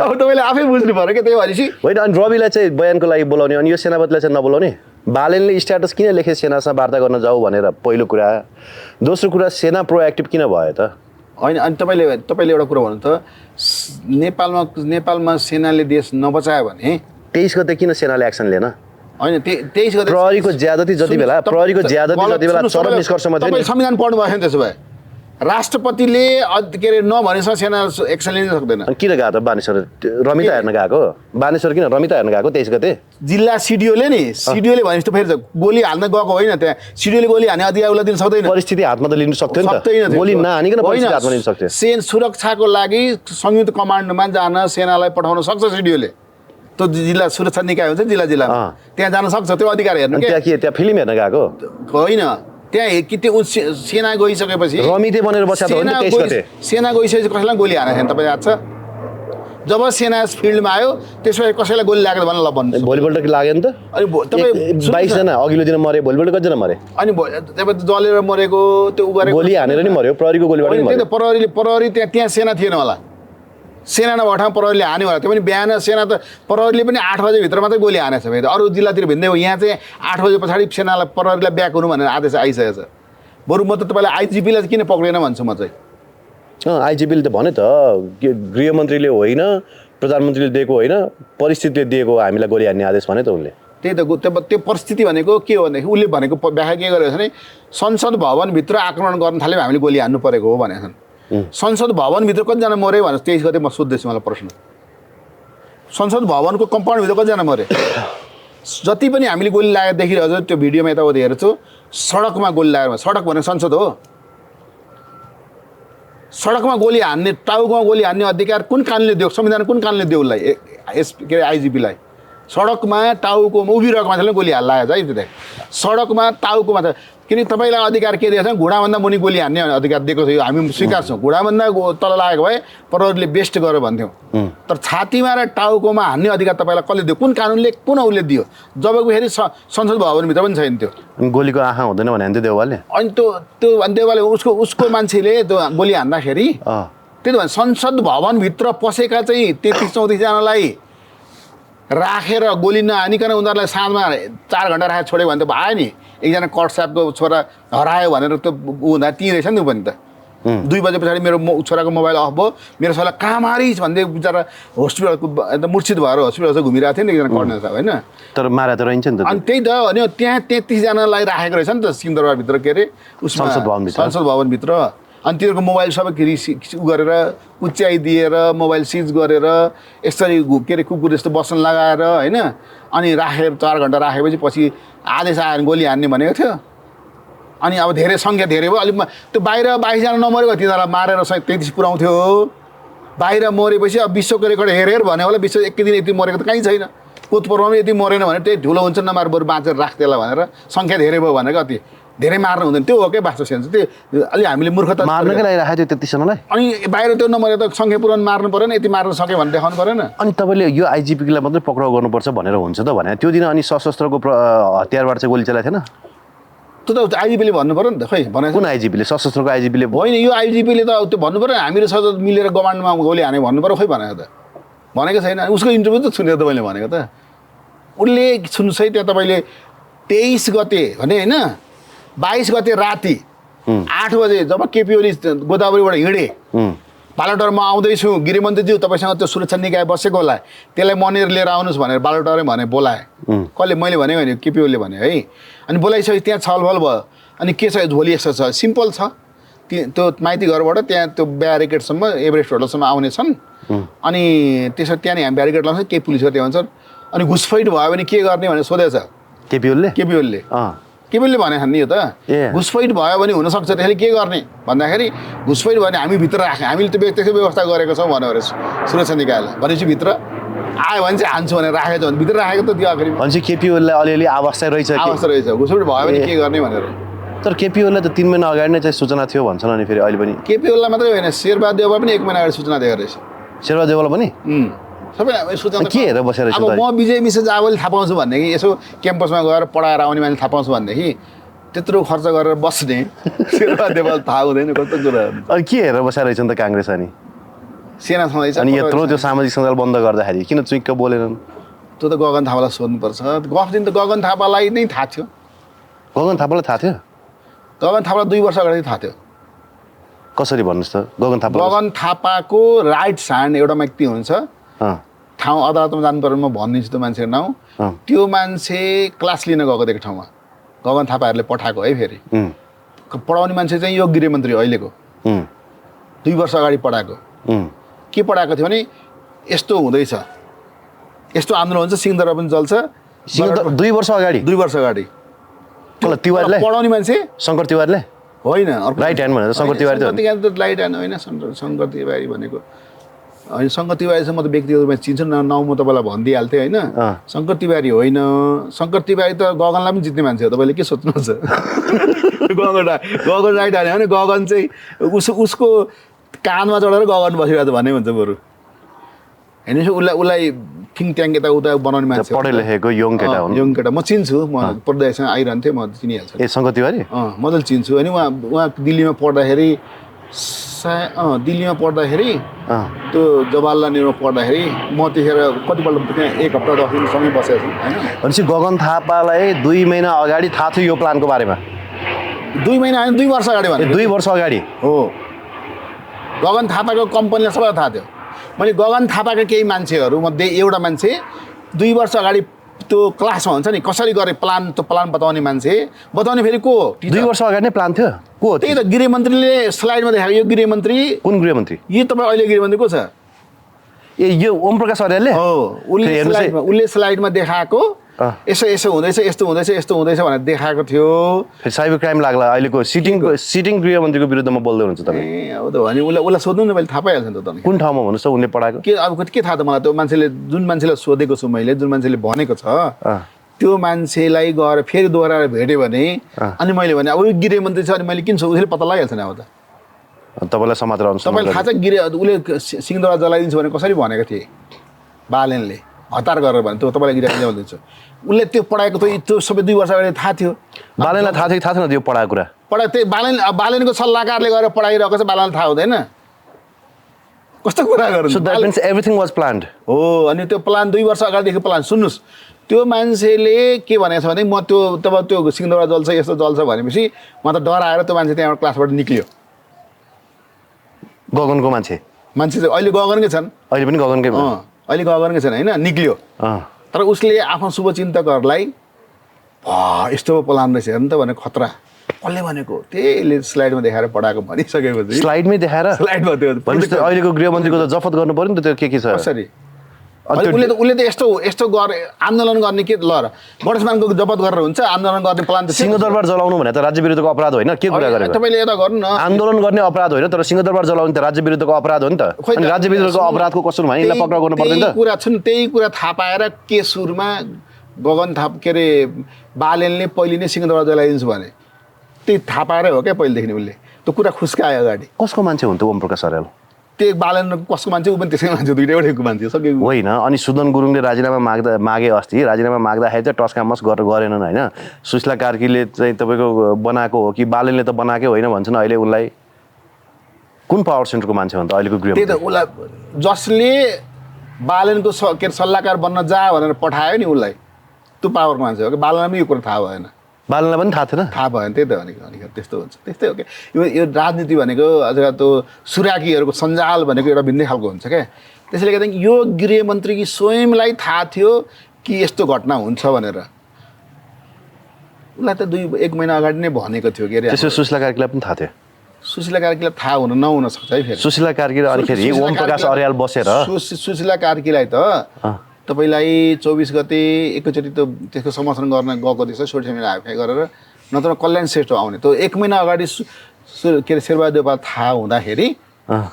अब तपाईँले आफै बुझ्नु पऱ्यो क्या त्यही भनेपछि होइन अनि रविलाई चाहिँ बयानको लागि बोलाउने अनि यो सेनापतिलाई चाहिँ नबोलाउने बालेनले स्ट्याटस किन लेखे सेनासँग वार्ता गर्न जाऊ भनेर पहिलो कुरा दोस्रो कुरा सेना प्रोएक्टिभ किन भयो त होइन अनि तपाईँले एउटा कुरा भन्नु त नेपालमा सेनाले देश नबचायो भने 23 गते किन सेनाले एक्सन लिएन होइन 23 गते प्रहरीको ज्यादती जति बेला चरम निष्कर्षमा थियो संविधान पढ्नु भएको छैन त्यसो भए राष्ट्रपतिले के अरे नभनेसम्म सेना एक्सन लिन सक्दैन किन गएको त बानेश्वर रमिता हेर्न गएको बानेश्वर किन रमिता हेर्न गएको 23 गते जिल्ला सिडिओले भनेपछि त फेरि गोली हाल्न गएको होइन त्यहाँ सिडिओले गोली हाने अधिकार उसलाई दिन सक्दैन परिस्थिति हातमा त लिन सक्थ्यो नि त गोली नहानिकन परिस्थिति हातमा लिन सक्थ्यो सुरक्षाको लागि संयुक्त कमान्डमा जान सेनालाई पठाउन सक्छ सिडिओले त्यो जिल्ला सुरक्षा निकाय हुन्छ जिल्लामा त्यहाँ जान सक्छ त्यो अधिकार हेर्नु त्यहाँ फिल्म हेर्न गएको होइन त्यहाँ कि त्यो सेना गइसकेपछि रमिते बनेर बसेको त हो नि 23 गते सेना गइसकेपछि कसैलाई गोली हानेको छैन तपाईँ याद छ जब सेना फिल्डमा आयो त्यसपछि कसैलाई गोली लागेको भन्नु ल भन्नु भोलिपल्ट लाग्यो नि त अनि तपाईँ 22 जना अघिल्लो दिन मरे भोलिपल्ट कतिजना मरे अनि तपाईँ जलेर मरेको त्यो गोली हानेर नि मर्यो प्रहरीको गोलीबाट नि मर्यो प्रहरी त्यहाँ सेना थिएन होला सेना नभएको ठाउँ प्रहरीले हान्यो होला त्यो पनि बिहान सेना त प्रहरीले पनि 8 बजेभित्र मात्रै गोली हानेछ फेरि अरू जिल्लातिर भिन्दै हो यहाँ चाहिँ 8 बजे पछाडि सेनालाई प्रहरीलाई ब्याक हुनु भनेर आदेश आइसकेको छ बरु म त तपाईँलाई आइजिपीलाई किन पक्रेन भन्छु म चाहिँ आइजिपीले त भने त गृहमन्त्रीले होइन प्रधानमन्त्रीले दिएको होइन परिस्थितिले दिएको हामीलाई गोली हान्ने आदेश भने त उनले त्यही त त्यो परिस्थिति भनेको के हो भनेदेखि उसले भनेको व्याख्या के गरेको छ भने संसद भवनभित्र आक्रमण गर्न थाल्यो हामीले गोली हान्नु परेको हो भनेको छन् संसद भवनभित्र कतिजना मऱ्यो भने 23 गते म सोध्दैछु मलाई प्रश्न संसद भवनको कम्पाउन्डभित्र कतिजना मऱ्यो जति पनि हामीले गोली लागेर देखिरहेको छ त्यो भिडियोमा यताउति हेर्छु सडकमा गोली लागेर सडक भनेको संसद हो सडकमा गोली हान्ने टाउकोमा गोली हान्ने अधिकार कुन कानुनले दियो संविधान कुन कानुनले दियो उसलाई के अरे आइजिपीलाई सडकमा टाउकोमा उभिरहेको मान्छेले गोली हाल्ला है त्यो सडकमा टाउकोमा त किनकि तपाईँलाई अधिकार के दिएको छ घुँडाभन्दा मुनि गोली हान्ने अधिकार दिएको थियो हामी स्वीकार्छौँ भुँडाभन्दा तल लागेको भए प्रहरीले बेस्ट गरेर भन्थ्यौँ तर छातीमा र टाउकोमा हान्ने अधिकार तपाईँलाई कसले दियो कुन कानुनले कुन उसले दियो जबको फेरि संसद भवनभित्र पनि छैन त्यो अनि गोलीको आँखा हुँदैन भने त्यो देउवालले अनि त्यो देउवाले उसको मान्छेले त्यो गोली हान्दाखेरि त्यही त भने संसद भवनभित्र पसेका चाहिँ 33-34जनालाई राखेर गोली नहानिकन उनीहरूलाई साँझमा 4 घन्टा राखेर छोड्यो भने त भयो नि एकजना कट साहबको छोरा हरायो भनेर त हुँदा ती रहेछ नि पनि त 2 बजे पछाडि मेरो छोराको मोबाइल अफ भयो मेरो छोरा कहाँ मारिस् भन्दै बिचरा हस्पिटलको मूर्छित भएर हस्पिटल चाहिँ घुमिरहेको थियो नि एकजना कर्नल साहब होइन तर मारा त रहन्छ नि त अनि त्यही त अनि त्यहाँ 33जनालाई राखेको रहेछ नि त सिंहदरबारभित्र के अरे उसमा संसद भवनभित्र अनि तिनीहरूको मोबाइल सबै उ गरेर उच्याइदिएर मोबाइल सिज गरेर यसरी के अरे कुकुर जस्तो बस्न लगाएर होइन अनि राखेर 4 घन्टा राखेपछि पछि आदेश आएर गोली हान्ने भनेको थियो अनि अब धेरै सङ्ख्या धेरै भयो अलिक त्यो बाहिर 22जना नमरेको तिनीहरूलाई मारेर 33 पुऱ्याउँथ्यो बाहिर मरेपछि अब विश्वको रेकर्ड हेरेर भन्यो होला विश्व एकै दिन यति मरेको त कहीँ छैन कोतपुरमा पनि यति मरेन भने त्यही ठुलो हुन्छ नमार बरु बाँचेर राख्थेला भनेर सङ्ख्या धेरै भयो भनेको अति धेरै मार्नु हुँदैन त्यो हो क्या वास्तव सेन्स त्यो अलि हामीले मूर्खता मार्नकै लागि राखेको थियो 33जनालाई अनि बाहिर त्यो नमरे त सङ्ख्या पुरान मार्नु परेन यति मार्न सक्यो भने देखाउनु परेन अनि तपाईँले यो आइजिपीलाई मात्रै पक्राउ गर्नुपर्छ भनेर हुन्छ त भने त्यो दिन अनि सशस्त्रको हतियारबाट चाहिँ गोली चलाएको थिएन त्यो त आइजिपीले भन्नु पऱ्यो नि त खै भने कुन आइजिपीले सशस्त्रको आइजिपीले होइन यो आइजिपीले त त्यो भन्नु पऱ्यो हामीहरू सबै मिलेर कमान्डमा गोली हाने भन्नु पऱ्यो खै भनेको त भनेको छैन उसको इन्टरभ्यू त सुनेको तपाईँले भनेको त उसले सुन्नुहोस् है त्यहाँ तपाईँले 23 गते भने होइन 22 गते राति 8 बजे जब केपी ओली गोदावरीबाट हिँडे बालुटारमा आउँदैछु गृहमन्त्रीज्यू तपाईँसँग त्यो सुरक्षा निकाय बसेको होला त्यसलाई मनेर लिएर आउनुहोस् भनेर बालुटारै भने बोलाए कसले मैले भनेको होइन केपी ओलीले भने है अनि बोलाइसकेपछि त्यहाँ छलफल भयो अनि के छ भोलि यस्तो छ सिम्पल छ त्यो माइती घरबाट त्यहाँ त्यो ब्यारिकेडसम्म एभरेस्ट होटलसम्म आउने छन् अनि त्यसो त्यहाँ नि हामी ब्यारिकेड लाउँछ केही पुलिसहरू त्यहाँ हुन्छन् अनि घुसपैठ भयो भने के गर्ने भनेर सोधेछ केपी ओलीले केपीले भनेको नि यो त घुसपैठ भयो भने हुनसक्छ त्यसले के गर्ने भन्दाखेरि घुसपैठ भयो भने हामी भित्र राख्यौँ हामीले त्यो त्यसको व्यवस्था गरेको छौँ भन्यो अरे सुरक्षा निकायलाई भनेपछि भित्र आयो भने चाहिँ हान्छु भनेर राखेको छ भने भित्र राखेको त त्यो आखिर भनेपछि केपी ओलीलाई अलिअलि अवस्था रहेछ घुसपैठ भयो भने के गर्ने भनेर तर केपी ओलीलाई त 3 महिना अगाडि नै चाहिँ सूचना थियो भन्छन् अनि फेरि अहिले पनि केपी ओलीलाई मात्रै होइन शेरबहादुर देउवा पनि 1 महिना अगाडि सूचना दिएको रहेछ शेरबहादुर देउवालाई पनि सबै सूचना के हेरेर बसेर अब म विजय मिश्र जावले थाहा पाउँछु भनेदेखि यसो क्याम्पसमा गएर पढाएर आउने मान्छे थाहा पाउँछु भनेदेखि त्यत्रो खर्च गरेर बस्ने शेरबहादुर देउवा थाहा हुँदैन कस्तो कुरा अनि के हेरेर बसेर रहेछन् त काङ्ग्रेस अनि सेना छँदैछ अनि यत्रो त्यो सामाजिक सञ्जाल बन्द गर्दाखेरि किन चुइक्क बोलेनन् त्यो त गगन थापालाई सोध्नुपर्छ गफ दिन त गगन थापालाई नै थाहा थियो गगन थापालाई थाहा थियो गगन थापालाई 2 वर्ष अगाडि थाहा थियो कसरी भन्नुहोस् त गगन थापाको राइट ह्यान्ड एउटा व्यक्ति हुन्छ ठाउँ अदालतमा जानु पर्यो म भनिदिन्छु त्यो मान्छेको नाउँ त्यो मान्छे क्लास लिन गएको दिएको ठाउँमा गगन थापाहरूले पठाएको है फेरि पढाउने मान्छे चाहिँ यो गृहमन्त्री अहिलेको 2 वर्ष अगाडि पढाएको के पढाएको थियो भने यस्तो हुँदैछ यस्तो आन्दोलन हुन्छ सिंहदरबार पनि चल्छ 2 वर्ष अगाडि तिवारीलाई पढाउने मान्छे शङ्कर तिवारीले होइन राइट ह्यान्ड भनेर शङ्कर तिवारी त राइट ह्यान्ड होइन शङ्कर तिवारी भनेको होइन शङ्कर तिवारीसँग म त व्यक्तिगत रूपमा चिन्छु नाउँ म तपाईँलाई भनिदिइहाल्थेँ होइन शङ्कर तिवारी होइन शङ्कर तिवारी त गगनलाई पनि जित्ने मान्छे हो तपाईँले के सोच्नुहुन्छ गगन राइट हाल्यो भने गगन चाहिँ उसको कानमा चढेर गगन बसिरहेको भन्ने हुन्छ बरु होइन उसलाई थिङ ट्याङ यताउता बनाउने मान्छे पढे लेखेको यङ केटा म चिन्छु म पढ्दासँग आइरहन्थेँ म चिनिहाल्छु शङ्कर तिवारी मजाले चिन्छु अनि उहाँ दिल्लीमा पढ्दाखेरि त्यो जवाहरलाल नेहरूमा पढ्दाखेरि म त्यतिखेर कतिपल्ट त्यहाँ 1 हप्ता 10 दिनसम्म बसेको छु होइन भनेपछि गगन थापालाई 2 महिना अगाडि थाहा थियो यो प्लानको बारेमा 2 महिना होइन 2 वर्ष अगाडि भने 2 वर्ष अगाडि हो गगन थापाको कम्पनीलाई सबैलाई थाहा थियो मैले गगन थापाका केही मान्छेहरू मध्ये एउटा मान्छे 2 वर्ष अगाडि त्यो क्लासमा हुन्छ नि कसरी गरे प्लान बताउने मान्छे बताउने फेरि को 2 वर्ष अगाडि नै प्लान थियो को त्यही त गृहमन्त्रीले स्लाइडमा देखाएको यो गृहमन्त्री कुन गृहमन्त्री यो तपाईँ अहिले गृहमन्त्री को छ यो ओम प्रकाश अर्यालले हो उसले स्लाइडमा देखाएको यस्तो हुँदैछ भनेर देखाएको थियो फेरि साइबर क्राइम लाग्ला अहिलेको सिटिङ गृहमन्त्रीको विरुद्धमा बोल्दै हुनुहुन्छ तपाईँ ए अब त भने उसलाई सोध्नु न मैले थाहा पाइहाल्छ नि त तपाईँ कुन ठाउँमा भन्नुहोस् त उनले पढाएको के अब के थाहा त मलाई त्यो मान्छेले जुन मान्छेलाई सोधेको छु मैले जुन मान्छेले भनेको छ त्यो मान्छेलाई गएर फेरि दोहोऱ्याएर भेट्यो भने अनि मैले भने अब गृहमन्त्री छ अनि मैले किन उसले पत्ता लगाइहाल्छ नि अब त तपाईँलाई समाचार अनुसार तपाईँले थाहा छ उसले सिंहदरबार जलाइदिन्छु भने कसरी भनेको थिए बालेनले हतार गरेर भने त्यो तपाईँलाई गृह ल्याउँदैछु उसले त्यो पढाएको त्यो सबै 2 वर्ष अगाडि थाहा थियो बालेनलाई थाहा थियो कि थाहा थिएन त्यो पढाएको कुरा त्यही बालेनको सल्लाहकारले गएर पढाइरहेको छ बालेनलाई थाहा हुँदैन कस्तो कुरा गर्नु so that means everything was planned हो अनि त्यो प्लान 2 वर्ष अगाडिदेखि प्लान सुन्नुहोस् त्यो मान्छेले के भनेको छ भने म त्यो सिंहदरबार जल्छ यस्तो जल्छ भनेपछि म त डराएर त्यो मान्छे त्यहाँबाट क्लासबाट निक्लियो गगनको मान्छे चाहिँ अहिले गगनकै छन् अहिले पनि गगनकै अहिले गगनकै छन् होइन निक्लियो तर उसले आफ्नो शुभचिन्तकहरूलाई यस्तो प्लान रहेछ हेर्नु त भने खतरा कसले भनेको त्यहीले स्लाइडमा देखाएर पढाएको भनिसकेपछि स्लाइडमै देखाएर स्लाइडमा त्यो भनेपछि अहिलेको गृहमन्त्रीको त जफत गर्नु पर्यो नि त त्यो के छ कसरी उसले त यस्तो गरे आन्दोलन गर्ने के ल गणेशमानको जफत गरेर हुन्छ आन्दोलन गर्ने प्लान त सिंहदरबार जलाउनु भने त राज्य विरुद्धको अपराध होइन के कुरा गरेको तपाईँले यता गर्नु न आन्दोलन गर्ने अपराध होइन तर सिंहदरबार जलाउनु त राज्य विरुद्धको अपराध हो नि त अनि राज्य विरुद्धको अपराधको कसुर भने यसलाई पक्राउ गर्नु पर्दैन त कुरा छन् त्यही कुरा थाहा पाएर के सुरमा गगन थाप के अरे बालेनले पहिले नै सिंहदरबार जलाइदिन्छु भने त्यही थाहा पाएरै हो क्या पहिलेदेखि उसले त्यो कुरा खुस्कायो अगाडि कसको मान्छे हुन्थ्यो ओम प्रकाश अर्याल त्यो बालन कसको मान्छे ऊ पनि त्यसै मान्छे दुईटैको मान्छे सकेको होइन अनि सुदन गुरुङले राजीनामा मागे अस्ति राजीनामा माग्दाखेरि चाहिँ टस्कामस गरेर गरेनन् होइन सुशीला कार्कीले चाहिँ तपाईँको बनाएको हो कि बालेनले त बनाएकै होइन भन्छन् अहिले उसलाई कुन पावर सेन्टरको मान्छे हो त अहिलेको गृह त्यही त उसलाई जसले बालेनको के अरे सल्लाहकार बन्न जा भनेर पठायो नि उसलाई त्यो पावरको मान्छे हो कि बालनलाई पनि यो कुरा थाहा भएन बालनलाई पनि थाहा थिएन थाहा भएन त्यही त भनेको त्यस्तो हुन्छ त्यस्तै हो क्या यो राजनीति भनेको अथवा त्यो सुराकीहरूको सञ्जाल भनेको एउटा भिन्दै खालको हुन्छ क्या त्यसैले गर्दा यो गृहमन्त्री स्वयंलाई थाहा थियो कि यस्तो घटना हुन्छ भनेर उसलाई त 1 महिना अगाडि नै भनेको थियो के अरे त्यसो सुशीला कार्कीलाई पनि थाहा थियो सुशीला कार्कीलाई थाहा हुन नहुन सक्छ है फेरि सुशीला कार्की र अनिखेरि ओम प्रकाश अर्याल बसेर सुशीला कार्कीलाई त तपाईलाई 24 गते एकैचोटि त त्यसको समर्थन गर्न गएको थिएछ सोसियल मिडिया हाइफाई गरेर नत्र कल्याण श्रेष्ठ आउने त्यो 1 महिना अगाडि के अरे शेरबहादुर देउपा थाहा हुँदाखेरि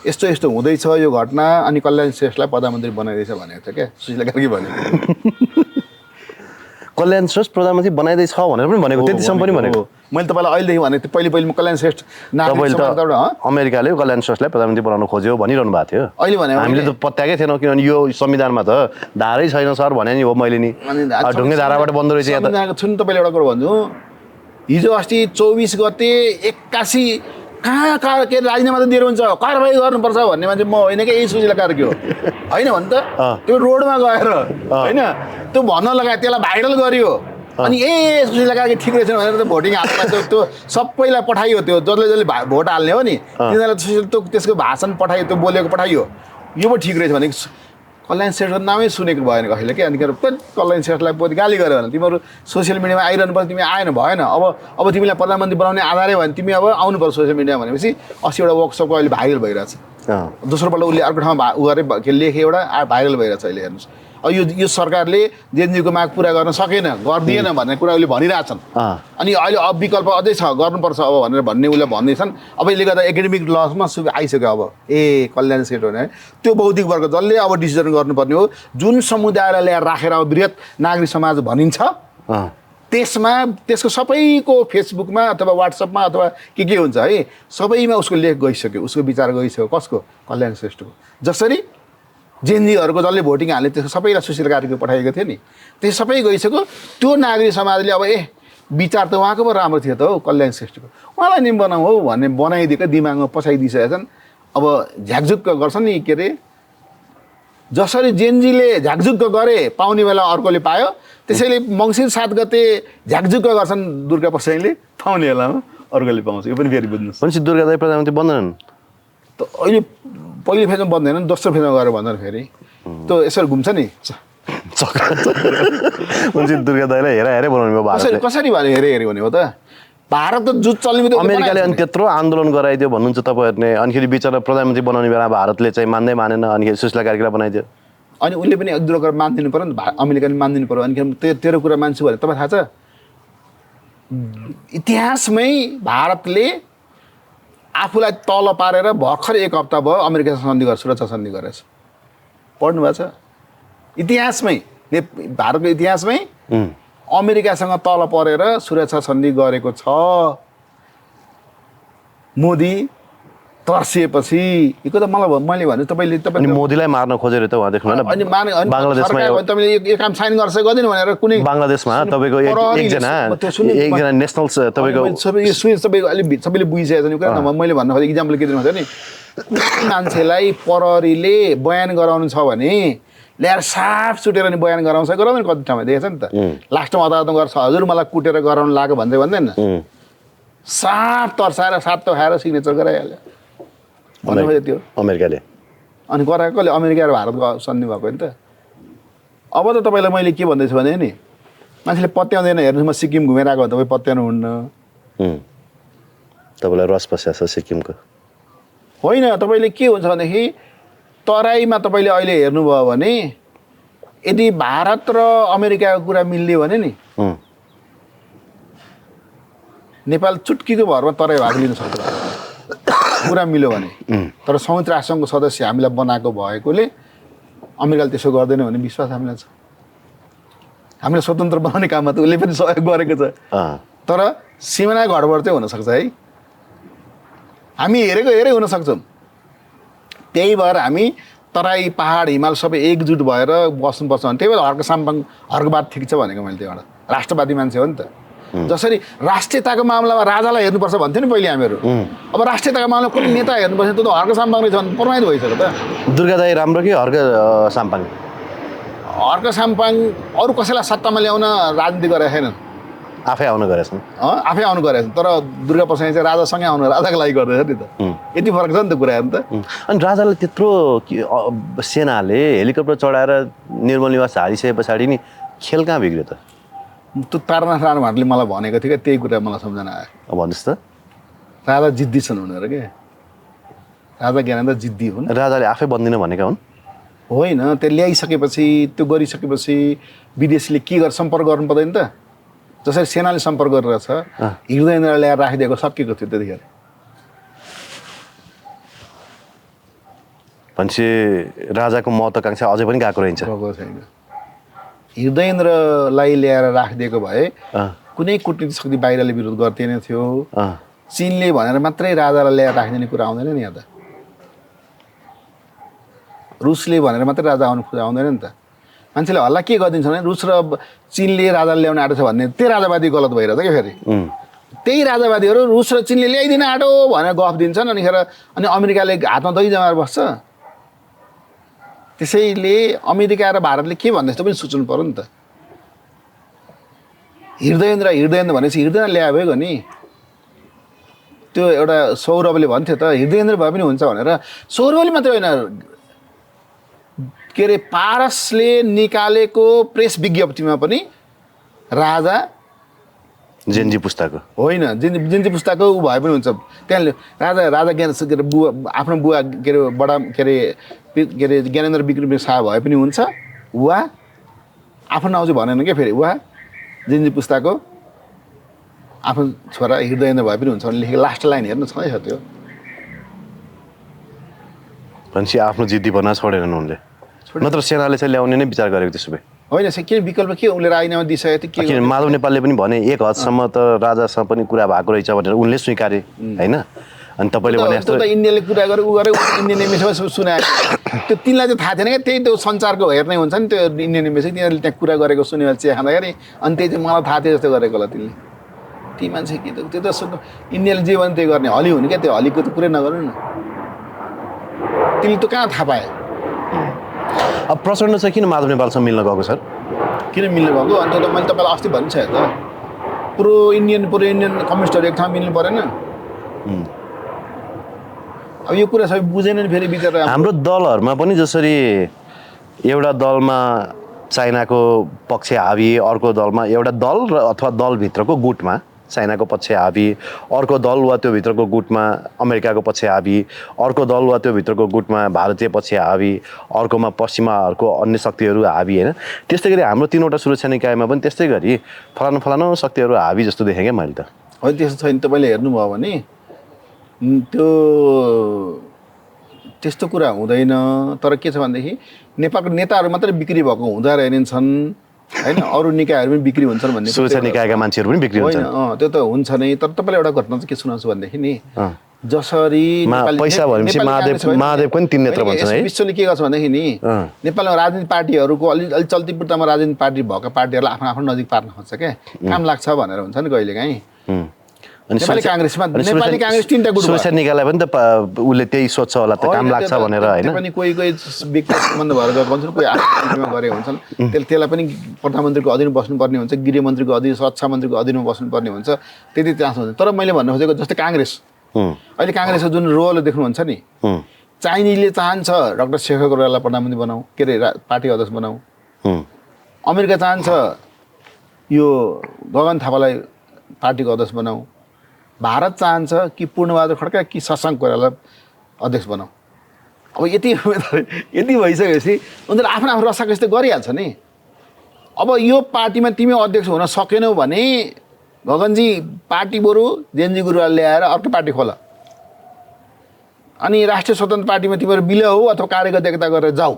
यस्तो यस्तो हुँदैछ यो घटना अनि कल्याण श्रेष्ठलाई प्रधानमन्त्री बनाइदिएछ भनेको थियो क्या सुशीला कार्की भनेको कल्याण श्रेष्ठ प्रधानमन्त्री बनाइदिएछ भनेर पनि भनेको त्यतिसम्म पनि भनेको मैले तपाईँलाई अहिलेदेखि भनेको थिएँ पहिले कल्याण श्रेष्ठ अमेरिकाले कल्याण श्रेष्ठलाई प्रधानमन्त्री बनाउन खोज्यो भनिरहनु भएको थियो अहिले भने हामीले त पत्याएकै थिएनौँ किनभने यो संविधानमा त धारै छैन सर भने नि हो मैले नि ढुङ्गे धाराबाट बन्द रहेछ यहाँ छु नि तपाईँले एउटा कुरो भन्छु हिजो अस्ति 24 गते 81 कहाँ के राजीनामा त दिएर हुन्छ कारबाही गर्नुपर्छ भन्ने मान्छे म होइन कि यही सुशीला कार्की हो होइन भने त त्यो रोडमा गएर होइन त्यो भन्न लगायो त्यसलाई भाइरल गरियो अनि सुशीला कार्की ठिक रहेछ भनेर त भोटिङ हातमा त्यो सबैलाई पठाइयो त्यो जसले भोट हाल्ने हो नि तिनीहरूलाई त्यो त्यसको भाषण पठाइयो त्यो बोलेको पठाइयो यो पो ठिक रहेछ भने कल्याण श्रेष्ठको नामै सुनेको भएन कहिले के अनि कल्याण श्रेष्ठलाई पछि गाली गर्यो भने तिमीहरू सोसियल मिडियामा आइरहनु पर्छ तिमी आएन भएन अब तिमीलाई प्रधानमन्त्री बनाउने आधारै भयो भने तिमी अब आउनु पर्छ सोसियल मिडियामा भनेपछि 80वटा वर्कसपको अहिले भाइरल भइरहेछ दोस्रोपल्ट उसले अर्को ठाउँमा उ गरेर लेखे एउटा भाइरल भइरहेछ अहिले हेर्नुहोस् अब यो सरकारले जेएनजीको माग पुरा गर्न सकेन गरिदिएन भन्ने कुरा उसले भनिरहेछन् अनि अहिले अब विकल्प अझै छ गर्नुपर्छ अब भनेर भन्ने उसले भन्दैछन् अब यसले गर्दा एकाडेमिक लसमा आइसक्यो अब कल्याण श्रेष्ठ भने त्यो बौद्धिक वर्ग जसले अब डिसिजन गर्नुपर्ने हो जुन समुदायलाई ल्याएर राखेर अब वृहत नागरिक समाज भनिन्छ त्यसमा त्यसको सबैको फेसबुकमा अथवा व्हाट्सएपमा अथवा के हुन्छ है सबैमा उसको लेख गइसक्यो उसको विचार गइसक्यो कसको कल्याण श्रेष्ठको जसरी जेएनजीहरूको जसले भोटिङ हाल्ने त्यसको सबैलाई सुशीला कार्कीको पठाएको थियो नि त्यो सबै गइसक्यो त्यो नागरिक समाजले अब विचार त उहाँको पो राम्रो थियो त हौ कल्याण श्रेष्ठको उहाँलाई नि बनाऊ हौ भन्ने बनाइदिएको दिमागमा पसाइदिइसकेका छन् अब झ्याकझुक्क गर्छन् नि के अरे जसरी जेएनजीले झ्याकझुक्क गरे पाउने बेला अर्कोले पायो त्यसैले मङ्सिर 7 गते झ्याकझुक्क गर्छन् दुर्गा प्रसाईले पाउने बेलामा अर्कोले पाउँछ यो पनि फेरि बुझ्नुहोस् भनेपछि दुर्गा दाइ प्रधानमन्त्री बन्दैनन् त अहिले पहिलो फेजमा बन्दैन दोस्रो फेजमा गएर भन्दैन फेरि त्यो यसरी घुम्छ नि भनेपछि दुर्गा दाइलाई हेरे बनाउनु भयो भारतले कसरी भने हेरे भने हो त भारत त जुट चल्ने अमेरिकाले अनि त्यत्रो आन्दोलन गराइदियो भन्नुहुन्छ तपाईँहरूले अनिखेरि बिचरा प्रधानमन्त्री बनाउने बेला भारतले चाहिँ मानेन अनि सुशीला कार्कीलाई बनाइदियो अनि उसले पनि एक दुई कुरा मानिदिनु पर्यो नि अमेरिकाले मानिदिनु पर्यो अनि तेरो कुरा मान्छु भने तपाईँ थाहा छ इतिहासमै भारतले आफूलाई तल पारेर भर्खर 1 हप्ता भयो अमेरिकासँग सन्धि गरेर सुरक्षा सन्धि गरेछ पढ्नु भएको छ इतिहासमै भारतको इतिहासमै अमेरिकासँग तल परेर सुरक्षा सन्धि गरेको छ। मोदी तर्सिएपछि यो त मैले भने अनि मोदीलाई मार्न खोजेर त उहाँ देख्नु होइन अनि बङ्गलादेशमा तपाईँले यो काम साइन गर्छ गर्दैन भनेर कुनै बङ्गलादेशमा तपाईँको एकजना नेसनल तपाईँको तपाईँको अलिक सबैले बुझिसकेको छ नि कुरा मैले भन्नु खोजेँ इक्जाम्पल के दिनु खोजेँ नि मान्छेलाई प्रहरीले बयान गराउनु छ भने ल्याएर साफ सुटेर नि बयान गराउँदैन कति ठाउँमा देखेछ नि त लास्टमा अदालतमा गर्छ हजुर मलाई कुटेर गराउनु लाग्यो भन्दैन साफ तर्साएर सातो खाएर सिग्नेचर गराइहाल्यो भन्नु त्यो अमेरिकाले अनि गराएको कसले अमेरिका र भारतको सन्धि भएको नि त। अब त तपाईँलाई मैले के भन्दैछु भने नि मान्छेले पत्याउँदैन हेर्नुहोस् म सिक्किम घुमेर आएको तपाईँ पत्याउनुहुन्न तपाईँलाई रस बस्या छ सिक्किमको होइन। तपाईँले के हुन्छ भनेदेखि तराईमा तपाईँले अहिले हेर्नुभयो भने यदि भारत र अमेरिकाको कुरा मिल्यो भने नि नेपाल चुट्कीको भरमा तराई भाग लिन सक्छ कुरा मिल्यो भने। तर संयुक्त राष्ट्रसङ्घको सदस्य हामीलाई बनाएको भएकोले अमेरिकाले त्यसो गर्दैन भन्ने विश्वास हामीलाई छ। हामीलाई स्वतन्त्र बनाउने काममा त उसले पनि सहयोग गरेको छ तर सिमाना गडबड चाहिँ हुनसक्छ है हामी हेरै हुन सक्छौँ। त्यही भएर हामी तराई पहाड हिमाल सबै एकजुट भएर बस्नुपर्छ भने त्यही भएर हर्क साम्पाङ हर्कबाद ठिक छ भनेको मैले त्यो एउटा राष्ट्रवादी मान्छे हो नि त। जसरी राष्ट्रियताको मामलामा राजालाई हेर्नुपर्छ भन्थ्यो नि पहिले हामीहरू अब राष्ट्रियताको मामलामा कुनै नेता हेर्नुपर्छ त्यो त हर्क साम्पाङ नै छ प्रमाणित भइसक्यो त। दुर्गा दाई राम्रो कि हर्क साम्पाङ? हर्क साम्पाङ अरू कसैलाई सत्तामा ल्याउन राजनीति गरेका छैनन् आफै आउनु गरेछन् आफै आउनु गरेछन् तर दुर्गा प्रसाद चाहिँ राजासँगै आउनु राजाको लागि गर्दैछ नि त यति फरक छ नि त कुरा त। अनि राजालाई त्यत्रो सेनाले हेलिकप्टर चढाएर निर्मल निवास हारिसके पछाडि नि खेल कहाँ बिग्रियो त? त्यो तारानाथ राणा भाटले मलाई भनेको थियो क्या त्यही कुरा मलाई सम्झना आयो। भन्नुहोस् त राजा जिद्दी छन् भनेर के राजा ज्ञानेन्द्र जिद्दी हुन् राजाले आफै बन्दिनँ भनेका हुन् होइन त्यो ल्याइसकेपछि त्यो गरिसकेपछि विदेशीले के गर्छ सम्पर्क गर्नु पर्दैन त जसरी सेनाले सम्पर्क गरेर छ हृदयेन्द्र ल्याएर राखिदिएको सकिएको थियो त्यतिखेर भनेपछि राजाको महत्त्वाकांक्षा अझै पनि गएको रहेछ छैन। हृदयेन्द्रलाई ल्याएर राखिदिएको भए कुनै कूटनीतिक शक्ति बाहिरले विरोध गर्थेन थियो चीनले भनेर मात्रै राजालाई ल्याएर राखिदिने कुरा आउँदैन नि यहाँ त रुसले भनेर मात्रै राजा आउँदैन नि त। मान्छेले हल्ला के गरिदिन्छ भने रुस र चीनले राजाले ल्याउन आँटो छ भन्ने त्यही राजावादी गलत भइरहेछ क्या फेरि त्यही राजावादीहरू रुस र चीनले ल्याइदिन आँटो भनेर गफ दिन्छन् अनि अमेरिकाले हातमा दही जमाएर बस्छ। त्यसैले अमेरिका र भारतले के भन्दैछ त्यो पनि सोच्नु पर्यो नि त। हृदयेन्द्र भनेपछि हृदय ल्याए भएको नि त्यो एउटा सौरभले भन्थ्यो त हृदयेन्द्र भए पनि हुन्छ भनेर सौरभले मात्रै होइन के अरे पारसले निकालेको प्रेस विज्ञप्तिमा पनि राजा जेन्जी पुस्ताको होइन जेन्जी पुस्ताको ऊ भए पनि हुन्छ त्यहाँ राजा ज्ञान के अरे बुवा आफ्नो बुवा के अरे बडा के अरे ज्ञानेन्द्र विक्रम शाह भए पनि हुन्छ वा आफ्नो नाउँ चाहिँ भनेन क्या फेरि वा जेन्जी पुस्ताको आफ्नो छोरा हृदयेन्द्र भए पनि हुन्छ भने लेखेको लास्ट लाइन हेर्नु छँदै छ त्यो भनेपछि आफ्नो जिद्दी बना छोडेनन् उनले नत्र सेनाले चाहिँ ल्याउने नै विचार गरेको त्यसो भए होइन किन विकल्प के उसले राजीनामा दिइसकेको थियो किन माधव नेपालले पनि भने एक हदसम्म त राजासँग पनि कुरा भएको रहेछ भनेर उनले स्वीकारे होइन अनि तपाईँले भने जस्तो त इन्डियाले कुरा गरे ऊ गरे इन्डियन एम्बेसीमा सुनायो त्यो तिनीलाई चाहिँ थाहा थिएन क्या त्यही त्यो सञ्चारको हेर्नै हुन्छ नि त्यो इन्डियन एम्बेसी तिनीहरूले त्यहाँ कुरा गरेको सुन्यो चिया खाँदाखेरि अनि त्यही चाहिँ मलाई थाहा थियो जस्तो गरेको होला तिमीले ती मान्छे के त्यो त इन्डियाले जे भने त्यही गर्ने हली हुने क्या त्यो हलीको त कुरै नगर्नु न तिमीले त कहाँ थाहा पाए। अब प्रचण्ड चाहिँ किन माधव नेपालसँग मिल्न गएको सर किन मिल्नु भएको अन्त त मैले तपाईँलाई अस्ति भन्छ त पुरो इन्डियन कम्युनिस्टहरू एक ठाउँ मिल्नु परेन। अब यो कुरा सबै बुझेन नि फेरि बिचरा हाम्रो दलहरूमा पनि जसरी एउटा दलमा चाइनाको पक्ष हावी अर्को दलमा एउटा दल र अथवा दलभित्रको गुटमा चाइनाको पक्ष हावी अर्को दल वा त्यो भित्रको गुटमा अमेरिकाको पक्ष हावी अर्को दल वा त्यो भित्रको गुटमा भारतीय पक्ष हावी अर्कोमा पश्चिमाहरूको अन्य शक्तिहरू हावी होइन त्यस्तै गरी हाम्रो तीनवटा सुरक्षा निकायमा पनि त्यस्तै गरी फलानु शक्तिहरू हावी जस्तो देखेँ क्या मैले त। होइन त्यस्तो छैन तपाईँले हेर्नुभयो भने त्यस्तो कुरा हुँदैन तर के छ भनेदेखि नेपालको नेताहरू मात्रै बिक्री भएको हुँदा रहेनछन् होइन अरू निकायहरू पनि बिक्री हुन्छन् भन्ने सुरक्षा निकायका मान्छेहरू पनि बिक्री होइन हुन्छन् त्यो त हुन्छ नै तर तपाईँले एउटा घटना चाहिँ के सुनाउँछु भनेदेखि नि जसरी पैसा भनेपछि महादेव पनि तीन नेत्र भन्छन् है विश्वले के गर्छ भनेदेखि नि नेपालमा राजनीतिक पार्टीहरूको अलि चल्ती पुर्तामा राजनीतिक पार्टी भएका पार्टीहरूलाई आफ्नो आफ्नो नजिक पार्न खोज्छ क्या काम लाग्छ भनेर हुन्छ नि कहिलेकाहीँ नेपाली काङ्ग्रेस तीनटा गुट सुरक्षा निकायलाई पनि त उसले त्यही सोध्छ होला त काम लाग्छ भनेर होइन पनि कोही व्यक्ति सम्बन्ध भएर गएको हुन्छन् कोही आफूमा गरेका हुन्छन् त्यसलाई पनि प्रधानमन्त्रीको अधीनमा बस्नुपर्ने हुन्छ गृहमन्त्रीको अधीन रक्षा मन्त्रीको अधीनमा बस्नुपर्ने हुन्छ त्यति चान्स हुन्छ तर मैले भन्नु खोजेको जस्तै काङ्ग्रेस अहिले काङ्ग्रेसको जुन रोल देख्नुहुन्छ नि चाइनिजले चाहन्छ डाक्टर शेखर कोइरालालाई प्रधानमन्त्री बनाऊ के अरे पार्टी अध्यक्ष बनाऊ अमेरिका चाहन्छ यो गगन थापालाई पार्टीको अध्यक्ष बनाऊ भारत चाहन्छ कि पूर्णबहादुर खड्का कि शशाङ्क कोइराला अध्यक्ष बनाऊ अब यति भइसकेपछि उनीहरू आफ्नो आफ्नो रसाकसी त गरिहाल्छ नि अब यो पार्टीमा तिमी अध्यक्ष हुन सकेनौ भने गगनजी पार्टी बरु जेएनजी गुरुवाल ल्याएर अर्को पार्टी खोल अनि राष्ट्रिय स्वतन्त्र पार्टीमा तिमीहरू बिल हो अथवा कार्यगत एकता गरेर जाऊ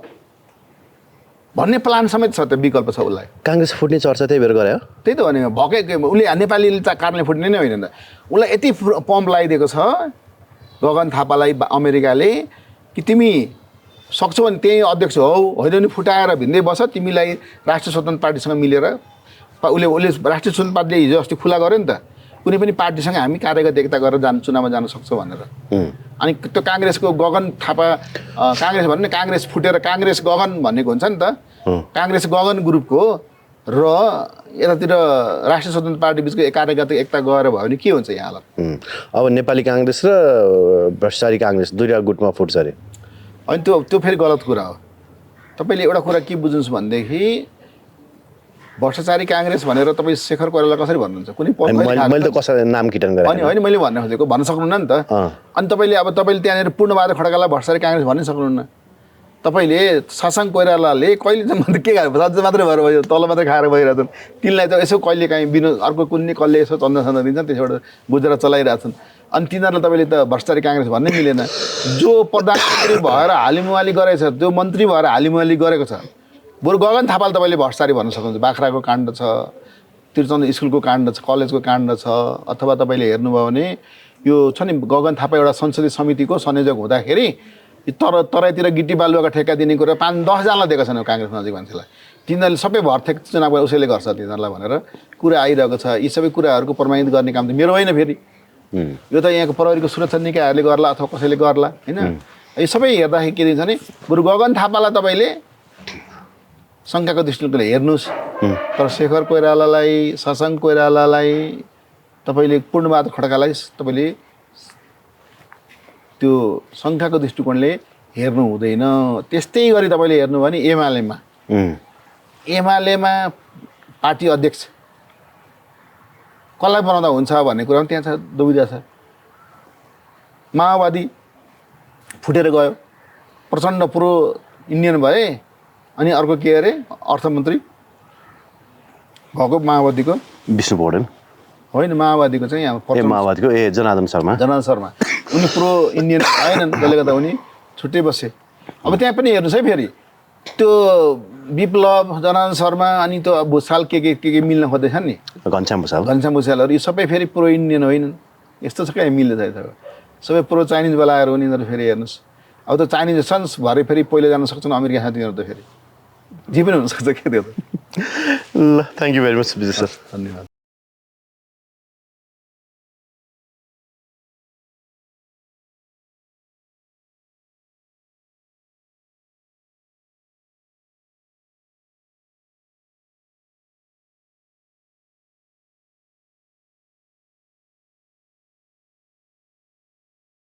भन्ने प्लान समेत छ त्यो विकल्प छ उसलाई काङ्ग्रेस फुट्ने चर्चा त्यही भएर गरे हो त्यही त भनेको भकै उसले नेपालीले कारणले फुट्ने नै होइन त उसलाई यति पम्प लगाइदिएको छ गगन थापालाई अमेरिकाले कि तिमी सक्छौ भने त्यही अध्यक्ष हौ होइन भने फुटाएर भिन्दै बस तिमीलाई राष्ट्रिय स्वतन्त्र पार्टीसँग मिलेर उसले राष्ट्रिय स्वतन्त्र पार्टीले हिजो अस्ति खुला गर्यो नि त कुनै पनि पार्टीसँग हामी कार्यगत एकता गरेर चुनावमा जान सक्छौँ भनेर अनि त्यो काङ्ग्रेसको गगन थापा काङ्ग्रेस भन्ने काङ्ग्रेस फुटेर काङ्ग्रेस गगन भन्नेको हुन्छ नि त काङ्ग्रेस गगन ग्रुपको र यतातिर राष्ट्रिय स्वतन्त्र पार्टी बिचको कार्यगत एकता गएर भयो भने के हुन्छ यहाँ हालत अब नेपाली काङ्ग्रेस र भ्रष्टाचारी काङ्ग्रेस दुईवटा गुटमा फुट्छ अरे अनि त्यो फेरि गलत कुरा हो तपाईँले एउटा कुरा के बुझ्नुहोस् भनेदेखि भ्रष्टाचारी काङ्ग्रेस भनेर तपाईँ शेखर कोइराला कसरी भन्नुहुन्छ कुनै मैले त कसैलाई नाम किटन गरेँ अनि होइन मैले भन्न खोजेको भन्न सक्नुहुन्न नि त अनि तपाईँले त्यहाँनिर पूर्णबहादुर खड्कालाई भ्रष्टाचारी काङ्ग्रेस भन्नै सक्नुहुन्न तपाईँले शशाङ्क कोइरालाले कहिले चाहिँ के खाएर राज्य मात्रै भएर भयो तल मात्रै खाएर भइरहेछन् तिनलाई त यसो कहिले काहीँ अर्को कुनै कसले यसो चन्दा दिन्छन् त्यसबाट गुजरात चलाइरहेछन् अनि तिनीहरूलाई तपाईँले त भ्रष्टाचारी काङ्ग्रेस भन्नै मिलेन जो प्रधानमन्त्री भएर हालिमुहाली गरेको छ जो मन्त्री भएर हालिमुहाली गरेको छ बरु गगन थापाले तपाईँले भ्रष्टाचारी भन्न सक्नुहुन्छ बाख्राको काण्ड छ त्रिचन्द्र स्कुलको काण्ड छ कलेजको काण्ड छ अथवा तपाईँले हेर्नुभयो भने यो छ नि गगन थापा एउटा संसदीय समितिको संयोजक हुँदाखेरि तराईतिर गिटी बालुवाको ठेक्का दिने कुरा 5-10जनालाई दिएको छैन काङ्ग्रेस नजिक मान्छेलाई तिनीहरूले सबै भरथेक चुनाव उसैले गर्छ तिनीहरूलाई भनेर कुरा आइरहेको छ यी सबै कुराहरूको प्रमाणित गर्ने काम त मेरो होइन फेरि यो त यहाँको प्रहरीको सुरक्षा निकायहरूले गर्ला अथवा कसैले गर्ला होइन यो सबै हेर्दाखेरि के दिन्छ भने बरु गगन थापालाई तपाईँले शङ्काको दृष्टिले हेर्नुहोस् तर शेखर कोइरालालाई शशाङ्क कोइरालालाई तपाईँले पूर्णबहादुर खड्कालाई तपाईँले त्यो शङ्काको दृष्टिकोणले हेर्नु हुँदैन त्यस्तै गरी तपाईँले हेर्नुभयो भने एमालेमा पार्टी अध्यक्ष कसलाई बनाउँदा हुन्छ भन्ने कुरा पनि त्यहाँ छ दुविधा छ माओवादी फुटेर गयो प्रचण्ड प्रो इन्डियन भए अनि अर्को के अरे अर्थमन्त्री भएको माओवादीको विष्णु पौडेल होइन माओवादीको चाहिँ यहाँ माओवादीको जनार्दन शर्मा उनी प्रो इन्डियन आएनन् त्यसले गर्दा उनी छुट्टै बसे अब त्यहाँ पनि हेर्नुहोस् है फेरि त्यो विप्लव जनार्दन शर्मा अनि त्यो भुषाल के मिल्न खोज्दैछन् नि घनश्याम भुषालहरू यो सबै फेरि प्रो इन्डियन होइनन् यस्तो छ कहाँ मिल्दै छ सबै प्रो चाइनिज बोलाएर उनीहरू फेरि हेर्नुहोस् अब त चाइनिज सन्स भरे फेरि पहिला जान सक्छन् अमेरिका साथ तिनीहरू त फेरि जे पनि हुनसक्छ के त्यो ल thank you very much Vijay sir धन्यवाद